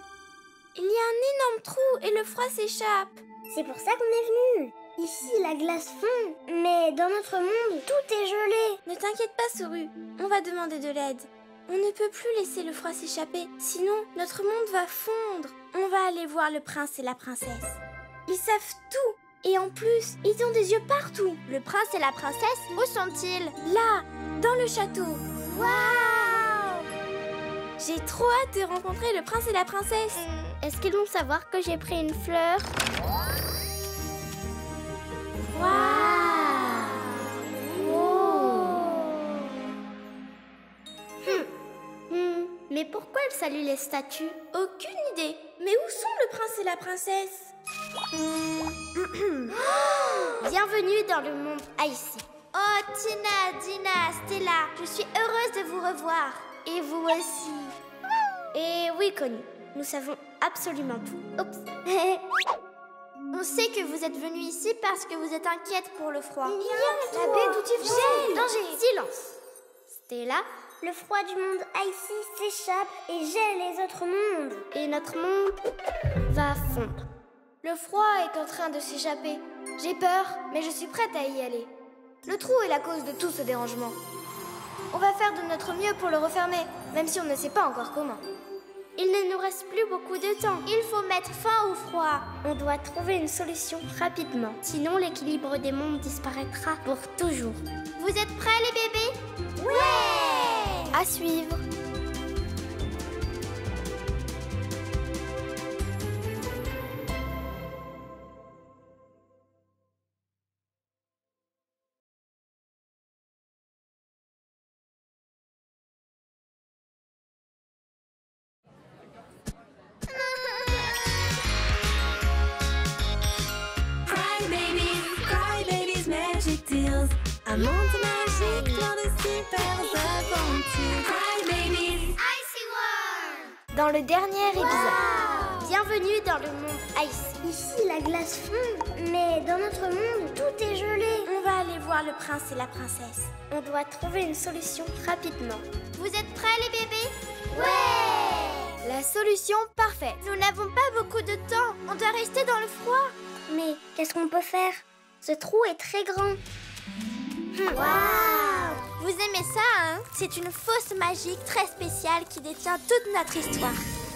Il y a un énorme trou et le froid s'échappe. C'est pour ça qu'on est venu. Ici, la glace fond, mais dans notre monde, tout est gelé. Ne t'inquiète pas, Soru. On va demander de l'aide. On ne peut plus laisser le froid s'échapper, sinon notre monde va fondre. On va aller voir le prince et la princesse. Ils savent tout. Et en plus, ils ont des yeux partout. Le prince et la princesse, où sont-ils? Là, dans le château. Waouh! J'ai trop hâte de rencontrer le prince et la princesse. Est-ce qu'ils vont savoir que j'ai pris une fleur? Mais pourquoi elle salue les statues? Aucune idée. Mais où sont le prince et la princesse? Bienvenue dans le monde Icy. Oh, Tina, Dina, Stella, je suis heureuse de vous revoir. Et vous aussi. Et oui, Connie, nous savons absolument tout. Oups. On sait que vous êtes venus ici parce que vous êtes inquiète pour le froid. La baie d'où tu viens. Danger. Silence. Stella, Le froid du monde Icy s'échappe et gèle les autres mondes. et notre monde va fondre. Le froid est en train de s'échapper. J'ai peur, mais je suis prête à y aller. Le trou est la cause de tout ce dérangement. On va faire de notre mieux pour le refermer, même si on ne sait pas encore comment. Il ne nous reste plus beaucoup de temps. Il faut mettre fin au froid. On doit trouver une solution rapidement. Sinon, l'équilibre des mondes disparaîtra pour toujours. Vous êtes prêts, les bébés? Ouais! À suivre. Cry babies, magic deals. Un monde magique, plein de super aventures. Cry babies. Icy World. Dans le dernier épisode. Bienvenue dans le monde Icy. Ici, la glace fond, mais dans notre monde, tout est gelé. On va aller voir le prince et la princesse. On doit trouver une solution rapidement. Vous êtes prêts, les bébés? Ouais! La solution parfaite. Nous n'avons pas beaucoup de temps. On doit rester dans le froid. Mais qu'est-ce qu'on peut faire? Ce trou est très grand. Waouh! Vous aimez ça, hein? C'est une fosse magique très spéciale qui détient toute notre histoire.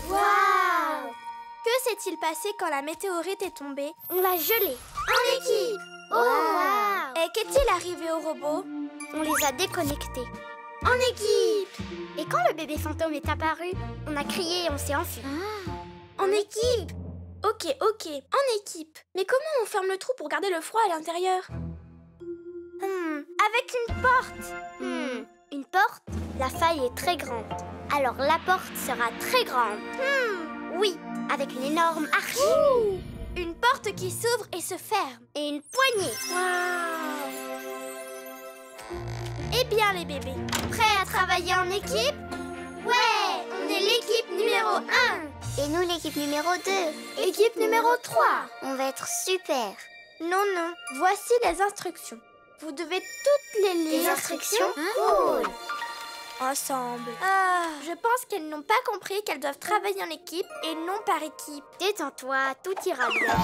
Waouh! Que s'est-il passé quand la météorite est tombée? On l'a gelé. En équipe! Oh, wow. Et qu'est-il arrivé aux robots? On les a déconnectés. En équipe! Et quand le bébé fantôme est apparu, on a crié et on s'est enfui. En équipe! Ok. En équipe. Mais comment on ferme le trou pour garder le froid à l'intérieur? Avec une porte. Une porte? La faille est très grande. Alors la porte sera très grande. Oui, avec une énorme arche. Une porte qui s'ouvre et se ferme. Et une poignée. Waouh! Eh bien, les bébés, prêts à travailler en équipe? Ouais! On est l'équipe numéro 1. Et nous, l'équipe numéro 2. Équipe numéro 3. On va être super. Non. Voici les instructions. Vous devez toutes les lire. Les instructions? Cool. Ensemble. Je pense qu'elles n'ont pas compris qu'elles doivent travailler en équipe et non par équipe. Détends-toi, tout ira bien.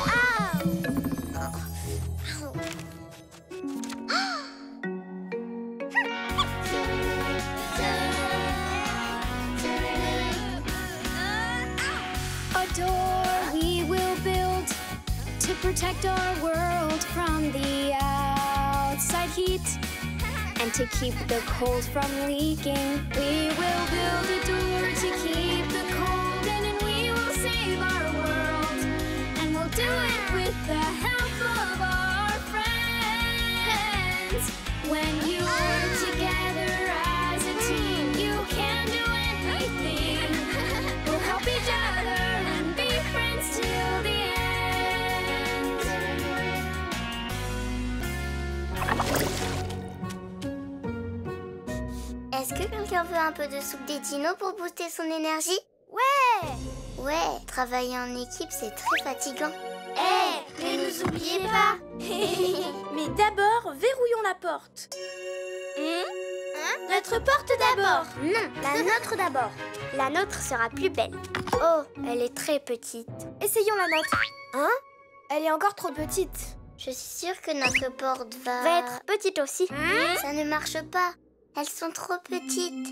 A door we will build to protect our world from the outside heat and to keep the cold from leaking. We will build a door to keep the cold in, and we will save our world. And we'll do it with the help of our friends. When you work together as a team, you can do anything. We'll help each other and be friends till the end. Est-ce que quelqu'un veut un peu de soupe des dinos pour booster son énergie? Ouais! Ouais, travailler en équipe, c'est très fatigant. Mais nous oubliez pas. Mais d'abord, verrouillons la porte. Notre porte d'abord. Non, la nôtre d'abord. La nôtre sera plus belle. Oh, elle est très petite. Essayons la nôtre. Hein? Elle est encore trop petite. Je suis sûre que notre porte va être petite aussi. Ça ne marche pas. Elles sont trop petites.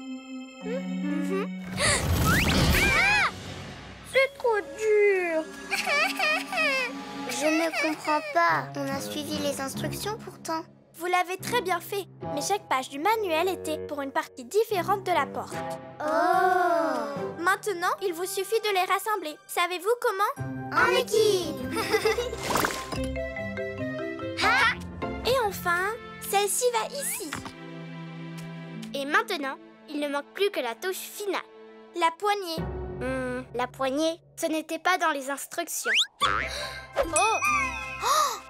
C'est trop dur. Je ne comprends pas. On a suivi les instructions pourtant. Vous l'avez très bien fait, mais chaque page du manuel était pour une partie différente de la porte. Oh! Maintenant, il vous suffit de les rassembler. Savez-vous comment? En équipe! Et enfin, celle-ci va ici. Et maintenant, il ne manque plus que la touche finale. La poignée. La poignée, ce n'était pas dans les instructions. Oh,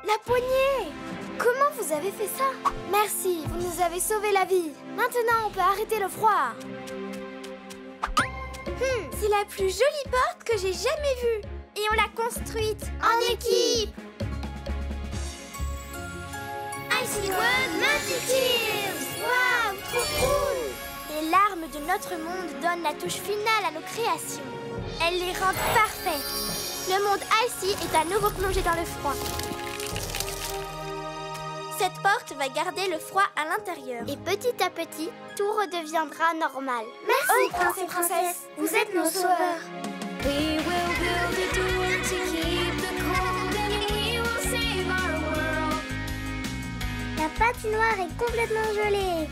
la poignée! Comment vous avez fait ça? Merci, vous nous avez sauvé la vie. Maintenant, on peut arrêter le froid. C'est la plus jolie porte que j'ai jamais vue. Et on l'a construite en équipe. Icy World Magic Tears! Waouh, trop cool! Les larmes de notre monde donnent la touche finale à nos créations. Elles les rendent parfaites. Le monde Icy est à nouveau plongé dans le froid. Cette porte va garder le froid à l'intérieur. Et petit à petit, tout redeviendra normal. Merci, prince et princesse. Vous êtes nos sauveurs. We will build a door to keep the cold in, and we will save our world. La patinoire est complètement gelée.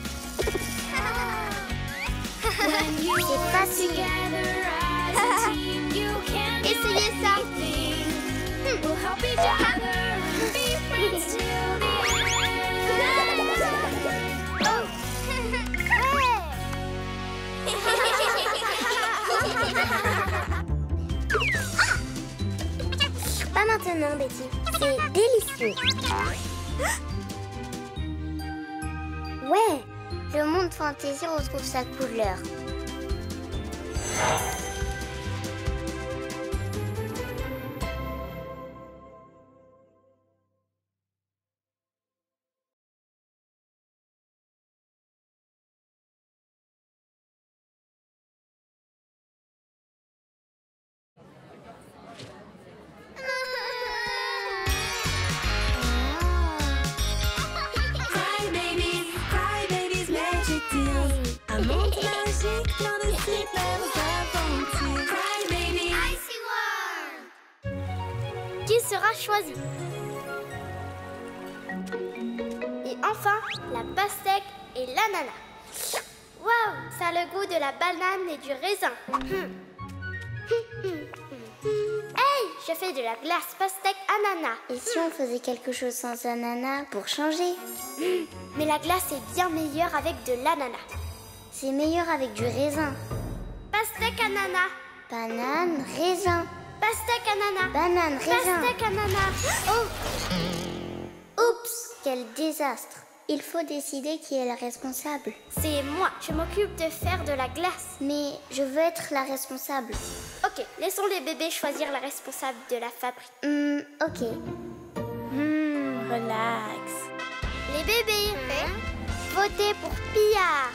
When you C'est work facile. together as a team, you can do Essayez ça. anything. We'll help each other and be friends till the Pas maintenant, Betty. C'est délicieux. Ouais, le monde fantasy retrouve sa couleur. Cry babies, magic deals. Un monde magique plein de superbes aventures. Cry baby, Icy World! Qui sera choisi? Et enfin, la pastèque et l'ananas. Waouh, ça a le goût de la banane et du raisin. Hey, je fais de la glace pastèque ananas. Et si on faisait quelque chose sans ananas pour changer? Mais la glace est bien meilleure avec de l'ananas. C'est meilleur avec du raisin. Pastèque ananas. Banane, raisin. Pastèque ananas. Banane, raisin. Pastèque ananas. Oh! Oups, quel désastre. Il faut décider qui est la responsable. C'est moi. Je m'occupe de faire de la glace. Mais je veux être la responsable. Ok, laissons les bébés choisir la responsable de la fabrique. Ok. Relax. Les bébés, votez pour Pia.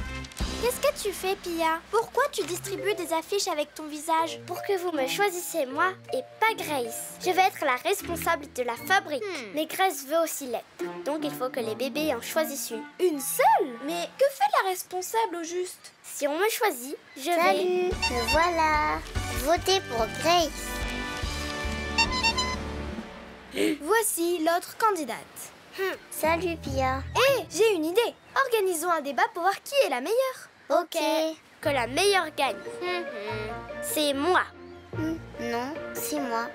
Qu'est-ce que tu fais, Pia? Pourquoi tu distribues des affiches avec ton visage? Pour que vous me choisissiez moi et pas Grace. Je vais être la responsable de la fabrique. Mais Grace veut aussi l'être. Donc il faut que les bébés en choisissent une. Une seule? Mais que fait la responsable au juste? Si on me choisit, je vais... Salut, me voilà. Votez pour Grace. Voici l'autre candidate. Salut, Pia. Hé, j'ai une idée. Organisons un débat pour voir qui est la meilleure. Ok. Que la meilleure gagne. C'est moi. Non, c'est moi.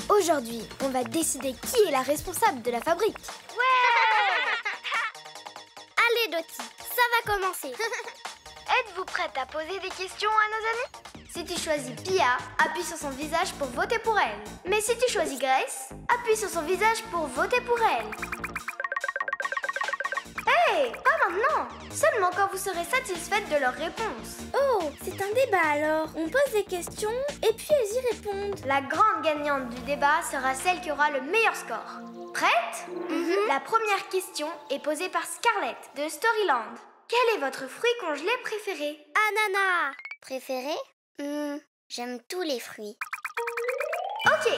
Aujourd'hui, on va décider qui est la responsable de la fabrique. Allez, Dottie, ça va commencer. Êtes-vous prête à poser des questions à nos amis? Si tu choisis Pia, appuie sur son visage pour voter pour elle. Mais si tu choisis Grace, appuie sur son visage pour voter pour elle. Hey, pas maintenant! Seulement quand vous serez satisfaite de leurs réponses. Oh, c'est un débat alors. On pose des questions et puis elles y répondent. La grande gagnante du débat sera celle qui aura le meilleur score. Prête? La première question est posée par Scarlett de Storyland. Quel est votre fruit congelé préféré? Ananas. Préféré? J'aime tous les fruits. Ok.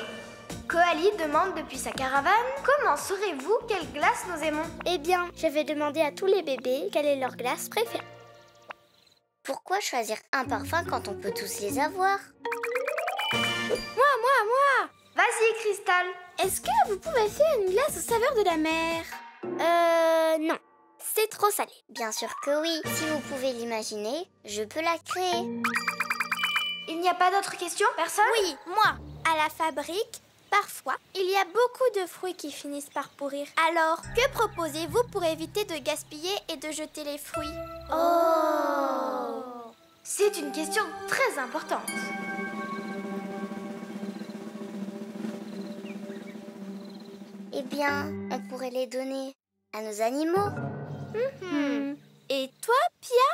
Koali demande depuis sa caravane, comment saurez-vous quelle glace nous aimons? Eh bien, je vais demander à tous les bébés quelle est leur glace préférée. Pourquoi choisir un parfum quand on peut tous les avoir? Moi. Vas-y, Crystal. Est-ce que vous pouvez faire une glace aux saveurs de la mer? Non. C'est trop salé. Bien sûr que oui. Si vous pouvez l'imaginer, je peux la créer. Il n'y a pas d'autres questions? Personne? Oui, moi. À la fabrique, parfois, il y a beaucoup de fruits qui finissent par pourrir. Alors, que proposez-vous pour éviter de gaspiller et de jeter les fruits? Oh! C'est une question très importante. Eh bien, on pourrait les donner à nos animaux. Et toi, Pia?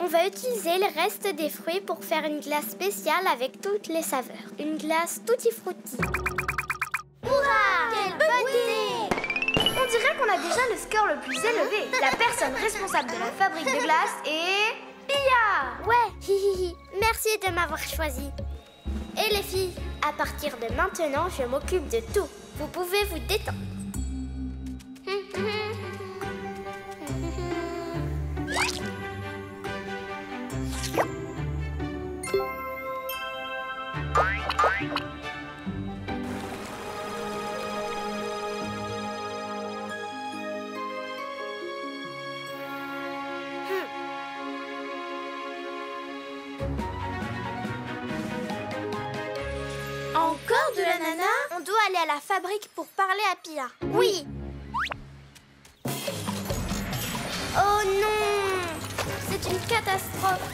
On va utiliser le reste des fruits pour faire une glace spéciale avec toutes les saveurs. Une glace tutti frutti. Hurrah! Quelle bonne idée! On dirait qu'on a déjà le score le plus élevé. La personne responsable de la fabrique de glace est... Pia! Ouais, hihihi. Merci de m'avoir choisi. Et les filles, à partir de maintenant, je m'occupe de tout. Vous pouvez vous détendre. Encore de l'ananas? On doit aller à la fabrique pour parler à Pia. Oui. Oh non! C'est une catastrophe.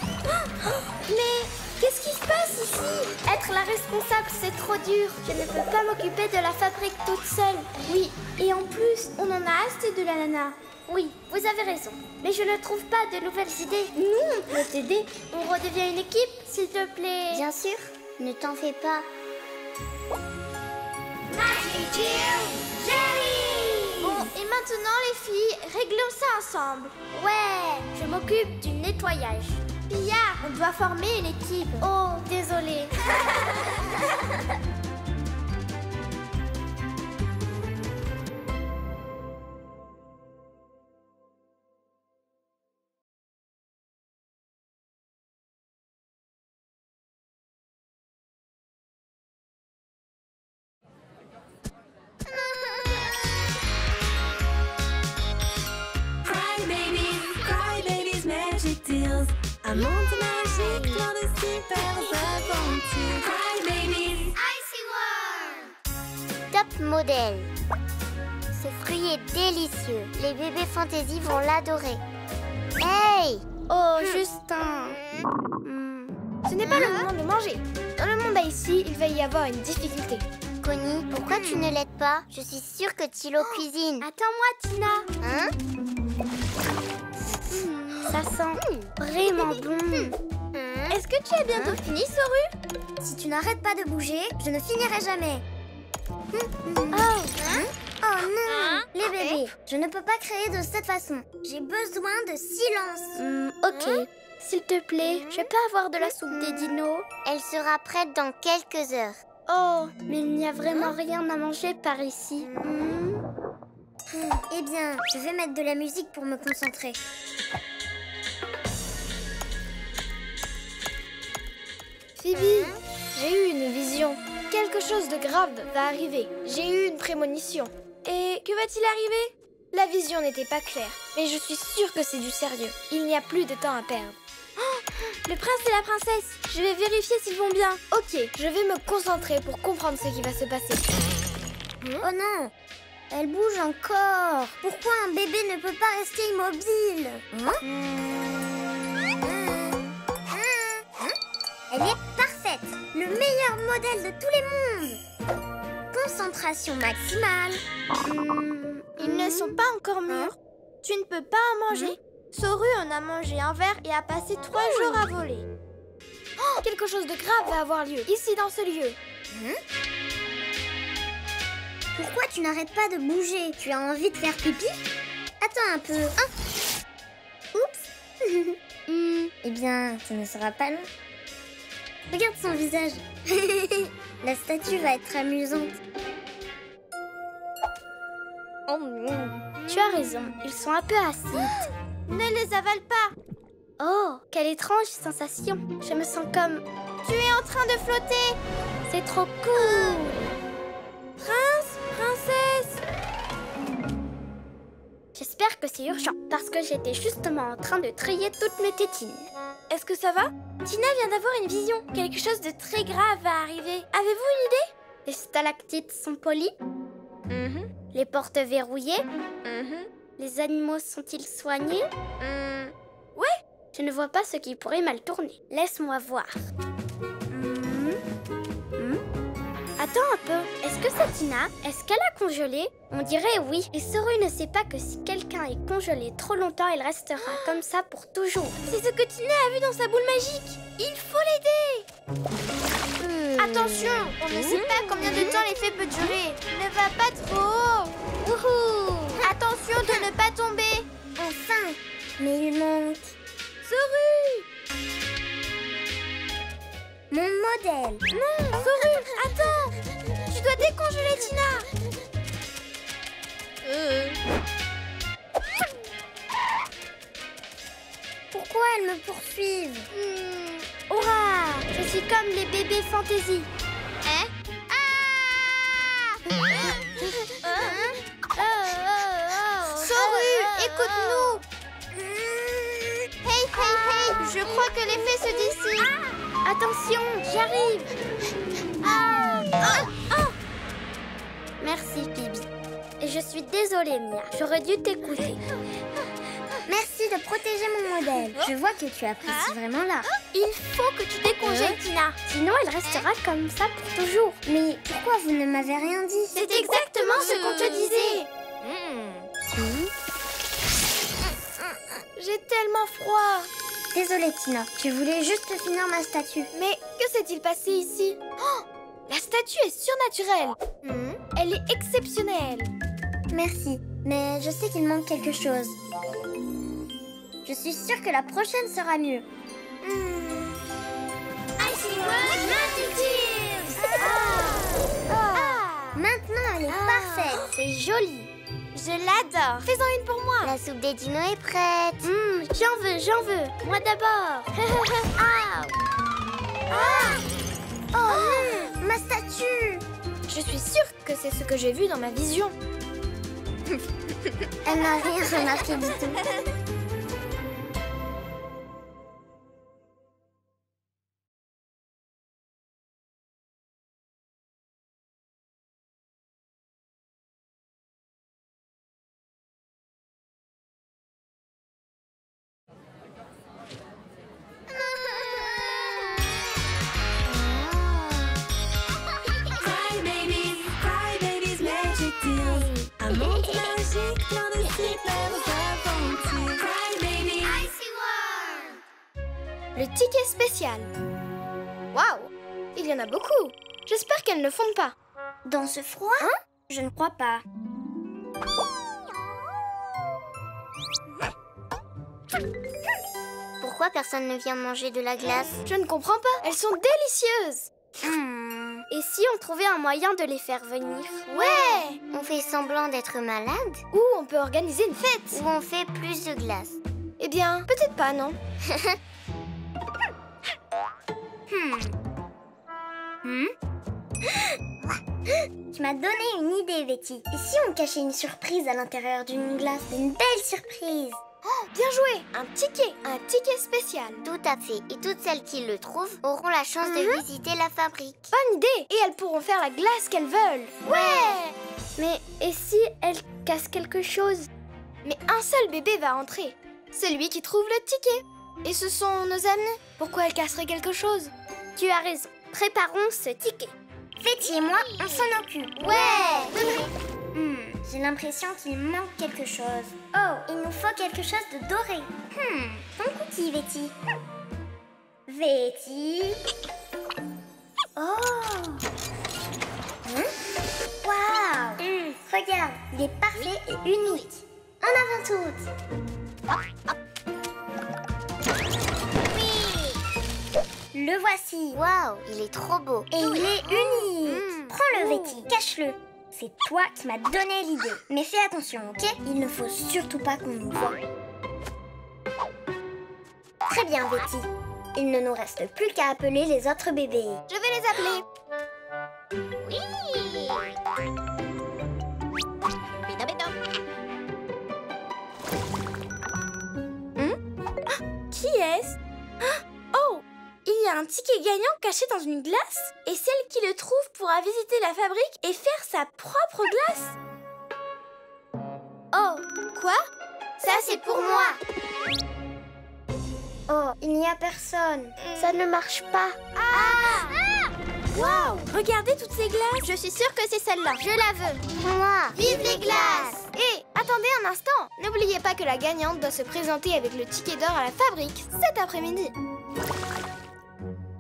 Mais qu'est-ce qui se passe ici? Être la responsable, c'est trop dur. Je ne peux pas m'occuper de la fabrique toute seule. Oui, et en plus, on en a assez de l'ananas. Oui, vous avez raison. Mais je ne trouve pas de nouvelles idées. Nous, on peut t'aider. On redevient une équipe, s'il te plaît. Bien sûr, ne t'en fais pas. Bon, et maintenant les filles, réglons ça ensemble. Ouais, je m'occupe du nettoyage. Pia, on doit former une équipe. Oh, désolée. Cry Babies Magic Deals. Un monde magique plein de super aventures. Cry Babies. Top modèle. Ce fruit est délicieux. Les bébés fantaisie vont l'adorer. Hey! Oh, Justin. Ce n'est pas le moment de manger. Dans le monde ici, il va y avoir une difficulté. Connie, pourquoi tu ne l'aides pas? Je suis sûre que Tilo cuisine. Attends-moi, Tina. Hein? Ça sent vraiment bon. Est-ce que tu as bientôt fini, Soru? Si tu n'arrêtes pas de bouger, je ne finirai jamais. Oh non, les bébés, je ne peux pas créer de cette façon. J'ai besoin de silence. Ok, s'il te plaît, je peux avoir de la soupe des dinos? Elle sera prête dans quelques heures. Oh, mais il n'y a vraiment rien à manger par ici. Eh bien, je vais mettre de la musique pour me concentrer. Phoebe, j'ai eu une vision. Quelque Quelque chose de grave va arriver. J'ai eu une prémonition. Et que va-t-il arriver? La vision n'était pas claire, mais je suis sûre que c'est du sérieux. Il n'y a plus de temps à perdre. Oh, le prince et la princesse, je vais vérifier s'ils vont bien. Ok, je vais me concentrer pour comprendre ce qui va se passer. Oh non, elle bouge encore. Pourquoi un bébé ne peut pas rester immobile? Elle est parfaite, le meilleur modèle de tous les mondes. Concentration maximale. Ils ne sont pas encore mûrs. Tu ne peux pas en manger. Soru en a mangé un verre et a passé 3 jours à voler. Oh, quelque chose de grave va avoir lieu, ici dans ce lieu. Pourquoi tu n'arrêtes pas de bouger? Tu as envie de faire pipi? Attends un peu. Oups. Eh bien, ça ne sera pas long. Regarde son visage. La statue va être amusante. Tu as raison, ils sont un peu acides. Ne les avale pas. Oh, quelle étrange sensation. Je me sens comme... Tu es en train de flotter. C'est trop cool. Prince, princesse. J'espère que c'est urgent, parce que j'étais justement en train de trier toutes mes tétines. Est-ce que ça va? Tina vient d'avoir une vision. Quelque chose de très grave va arriver. Avez-vous une idée? Les stalactites sont polies? Les portes verrouillées? Les animaux sont-ils soignés? Ouais. Je ne vois pas ce qui pourrait mal tourner. Laisse-moi voir. Attends un peu. Est-ce que c'est Tina? Est-ce qu'elle a congelé? On dirait oui. Et Soru ne sait pas que si quelqu'un est congelé trop longtemps, il restera comme ça pour toujours. C'est ce que Tina a vu dans sa boule magique. Il faut l'aider. Attention, on ne sait pas combien de temps l'effet peut durer. Ne va pas trop haut. Wouhou! Attention de ne pas tomber. Enfin, mais il manque Soru! mon modèle. Non, Soru, attends. Tu dois décongeler Tina. Pourquoi elles me poursuivent? Hurrah! Je suis comme les bébés fantaisie. Hein? Soru, écoute-nous. Hey, je crois que l'effet se dissipe. Attention, j'arrive. Merci, Bibi. Et je suis désolée, Mia. J'aurais dû t'écouter. Merci de protéger mon modèle. Je vois que tu apprécies vraiment l'art. Il faut que tu décongèles, Tina. Sinon, elle restera comme ça pour toujours. Mais pourquoi vous ne m'avez rien dit? C'est exactement ce qu'on te disait. J'ai tellement froid. Désolée, Tina. Je voulais juste finir ma statue. Mais que s'est-il passé ici? Oh, la statue est surnaturelle. Elle est exceptionnelle. Merci, mais je sais qu'il manque quelque chose. Je suis sûre que la prochaine sera mieux. Maintenant, elle est parfaite. C'est joli. Je l'adore. Fais-en une pour moi. La soupe des dinos est prête. J'en veux. Moi d'abord. Oh non, ma statue. Je suis sûre que c'est ce que j'ai vu dans ma vision. Elle n'a rien remarqué du tout. Cry Babies Magic Deals. Un monde magique plein de super aventures. Cry Baby. Le ticket spécial. Waouh, il y en a beaucoup. J'espère qu'elles ne fondent pas. Dans ce froid? Je ne crois pas. Pourquoi personne ne vient manger de la glace? Je ne comprends pas. Elles sont délicieuses. Et si on trouvait un moyen de les faire venir? Ouais. On fait semblant d'être malade? Ou on peut organiser une fête. Ou on fait plus de glace? Eh bien, peut-être pas, non? Tu m'as donné une idée, Betty. Et si on cachait une surprise à l'intérieur d'une glace? Une belle surprise! Oh, bien joué! Un ticket spécial. Tout à fait. Et toutes celles qui le trouvent auront la chance de visiter la fabrique. Bonne idée! Et elles pourront faire la glace qu'elles veulent. Ouais! Mais et si elles cassent quelque chose? Mais un seul bébé va entrer. Celui qui trouve le ticket. Et ce sont nos amis. Pourquoi elles casseraient quelque chose? Tu as raison. Préparons ce ticket. Betty et moi, on s'en occupe. Ouais! J'ai l'impression qu'il manque quelque chose. Oh, il nous faut quelque chose de doré. Ton cookie, Betty. Betty. Oh! Waouh! Regarde, il est parfait et unique. En avant toutes. Le voici. Waouh, il est trop beau. Et il est unique. Prends-le, Betty, cache-le. C'est toi qui m'as donné l'idée. Mais fais attention, ok? Il ne faut surtout pas qu'on nous voie. Très bien, Betty. Il ne nous reste plus qu'à appeler les autres bébés. Je vais les appeler. Oui! Qui est-ce? Oh! Il y a un ticket gagnant caché dans une glace et celle qui le trouve pourra visiter la fabrique et faire sa propre glace. Oh, quoi? Ça c'est pour moi. Oh, il n'y a personne. Ça ne marche pas. Waouh! Regardez toutes ces glaces. Je suis sûre que c'est celle-là. Je la veux. Moi. Vive les glaces! Et attendez un instant. N'oubliez pas que la gagnante doit se présenter avec le ticket d'or à la fabrique cet après-midi.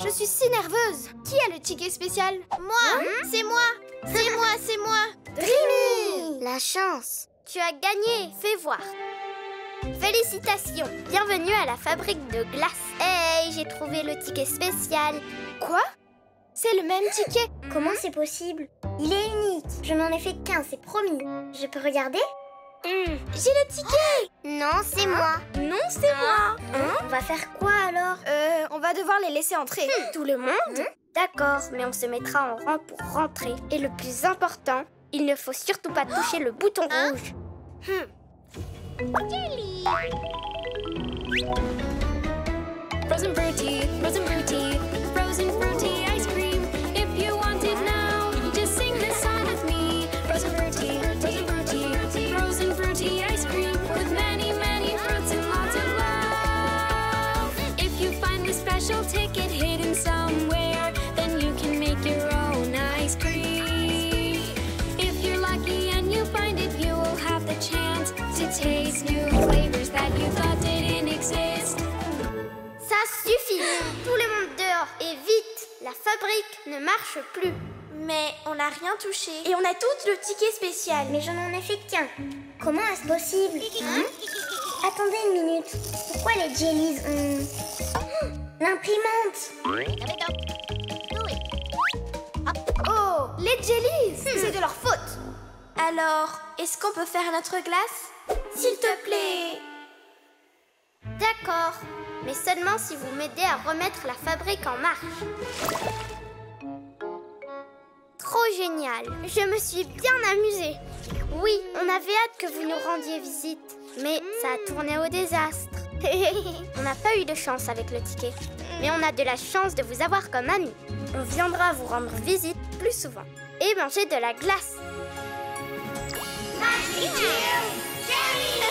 Je suis si nerveuse. Qui a le ticket spécial? Moi! C'est moi! C'est moi! Dreamy! La chance. Tu as gagné, fais voir. Félicitations, bienvenue à la fabrique de glace. Hey, j'ai trouvé le ticket spécial. Quoi? C'est le même ticket? Comment c'est possible? Il est unique. Je n'en ai fait qu'un, c'est promis. Je peux regarder? J'ai le ticket! Non, c'est moi. Non, c'est moi. On va faire quoi alors? On va devoir les laisser entrer. Tout le monde? D'accord, mais on se mettra en rang pour rentrer. Et le plus important, il ne faut surtout pas toucher le bouton rouge. Frozen fruity, frozen fruity ice cream. If you want it now, just sing this song with me. Frozen fruity ice cream with many, many fruits and lots of love. If you find the special ticket hidden somewhere, then you can make your own ice cream. If you're lucky and you find it, you will have the chance to taste new flavors that you thought didn't exist. Ça suffit. Tout le monde dehors et vite. La fabrique ne marche plus. Mais on n'a rien touché. Et on a toutes le ticket spécial. Mais je n'en ai fait qu'un. Comment est-ce possible? Attendez une minute. Pourquoi les jellies ont... L'imprimante! Oh, les jellies! C'est de leur faute. Alors, est-ce qu'on peut faire notre glace? S'il te plaît. D'accord, mais seulement si vous m'aidez à remettre la fabrique en marche. Trop génial, je me suis bien amusée. Oui, on avait hâte que vous nous rendiez visite, mais ça a tourné au désastre. On n'a pas eu de chance avec le ticket, mais on a de la chance de vous avoir comme amis. On viendra vous rendre visite plus souvent et manger de la glace. Magic Jelly!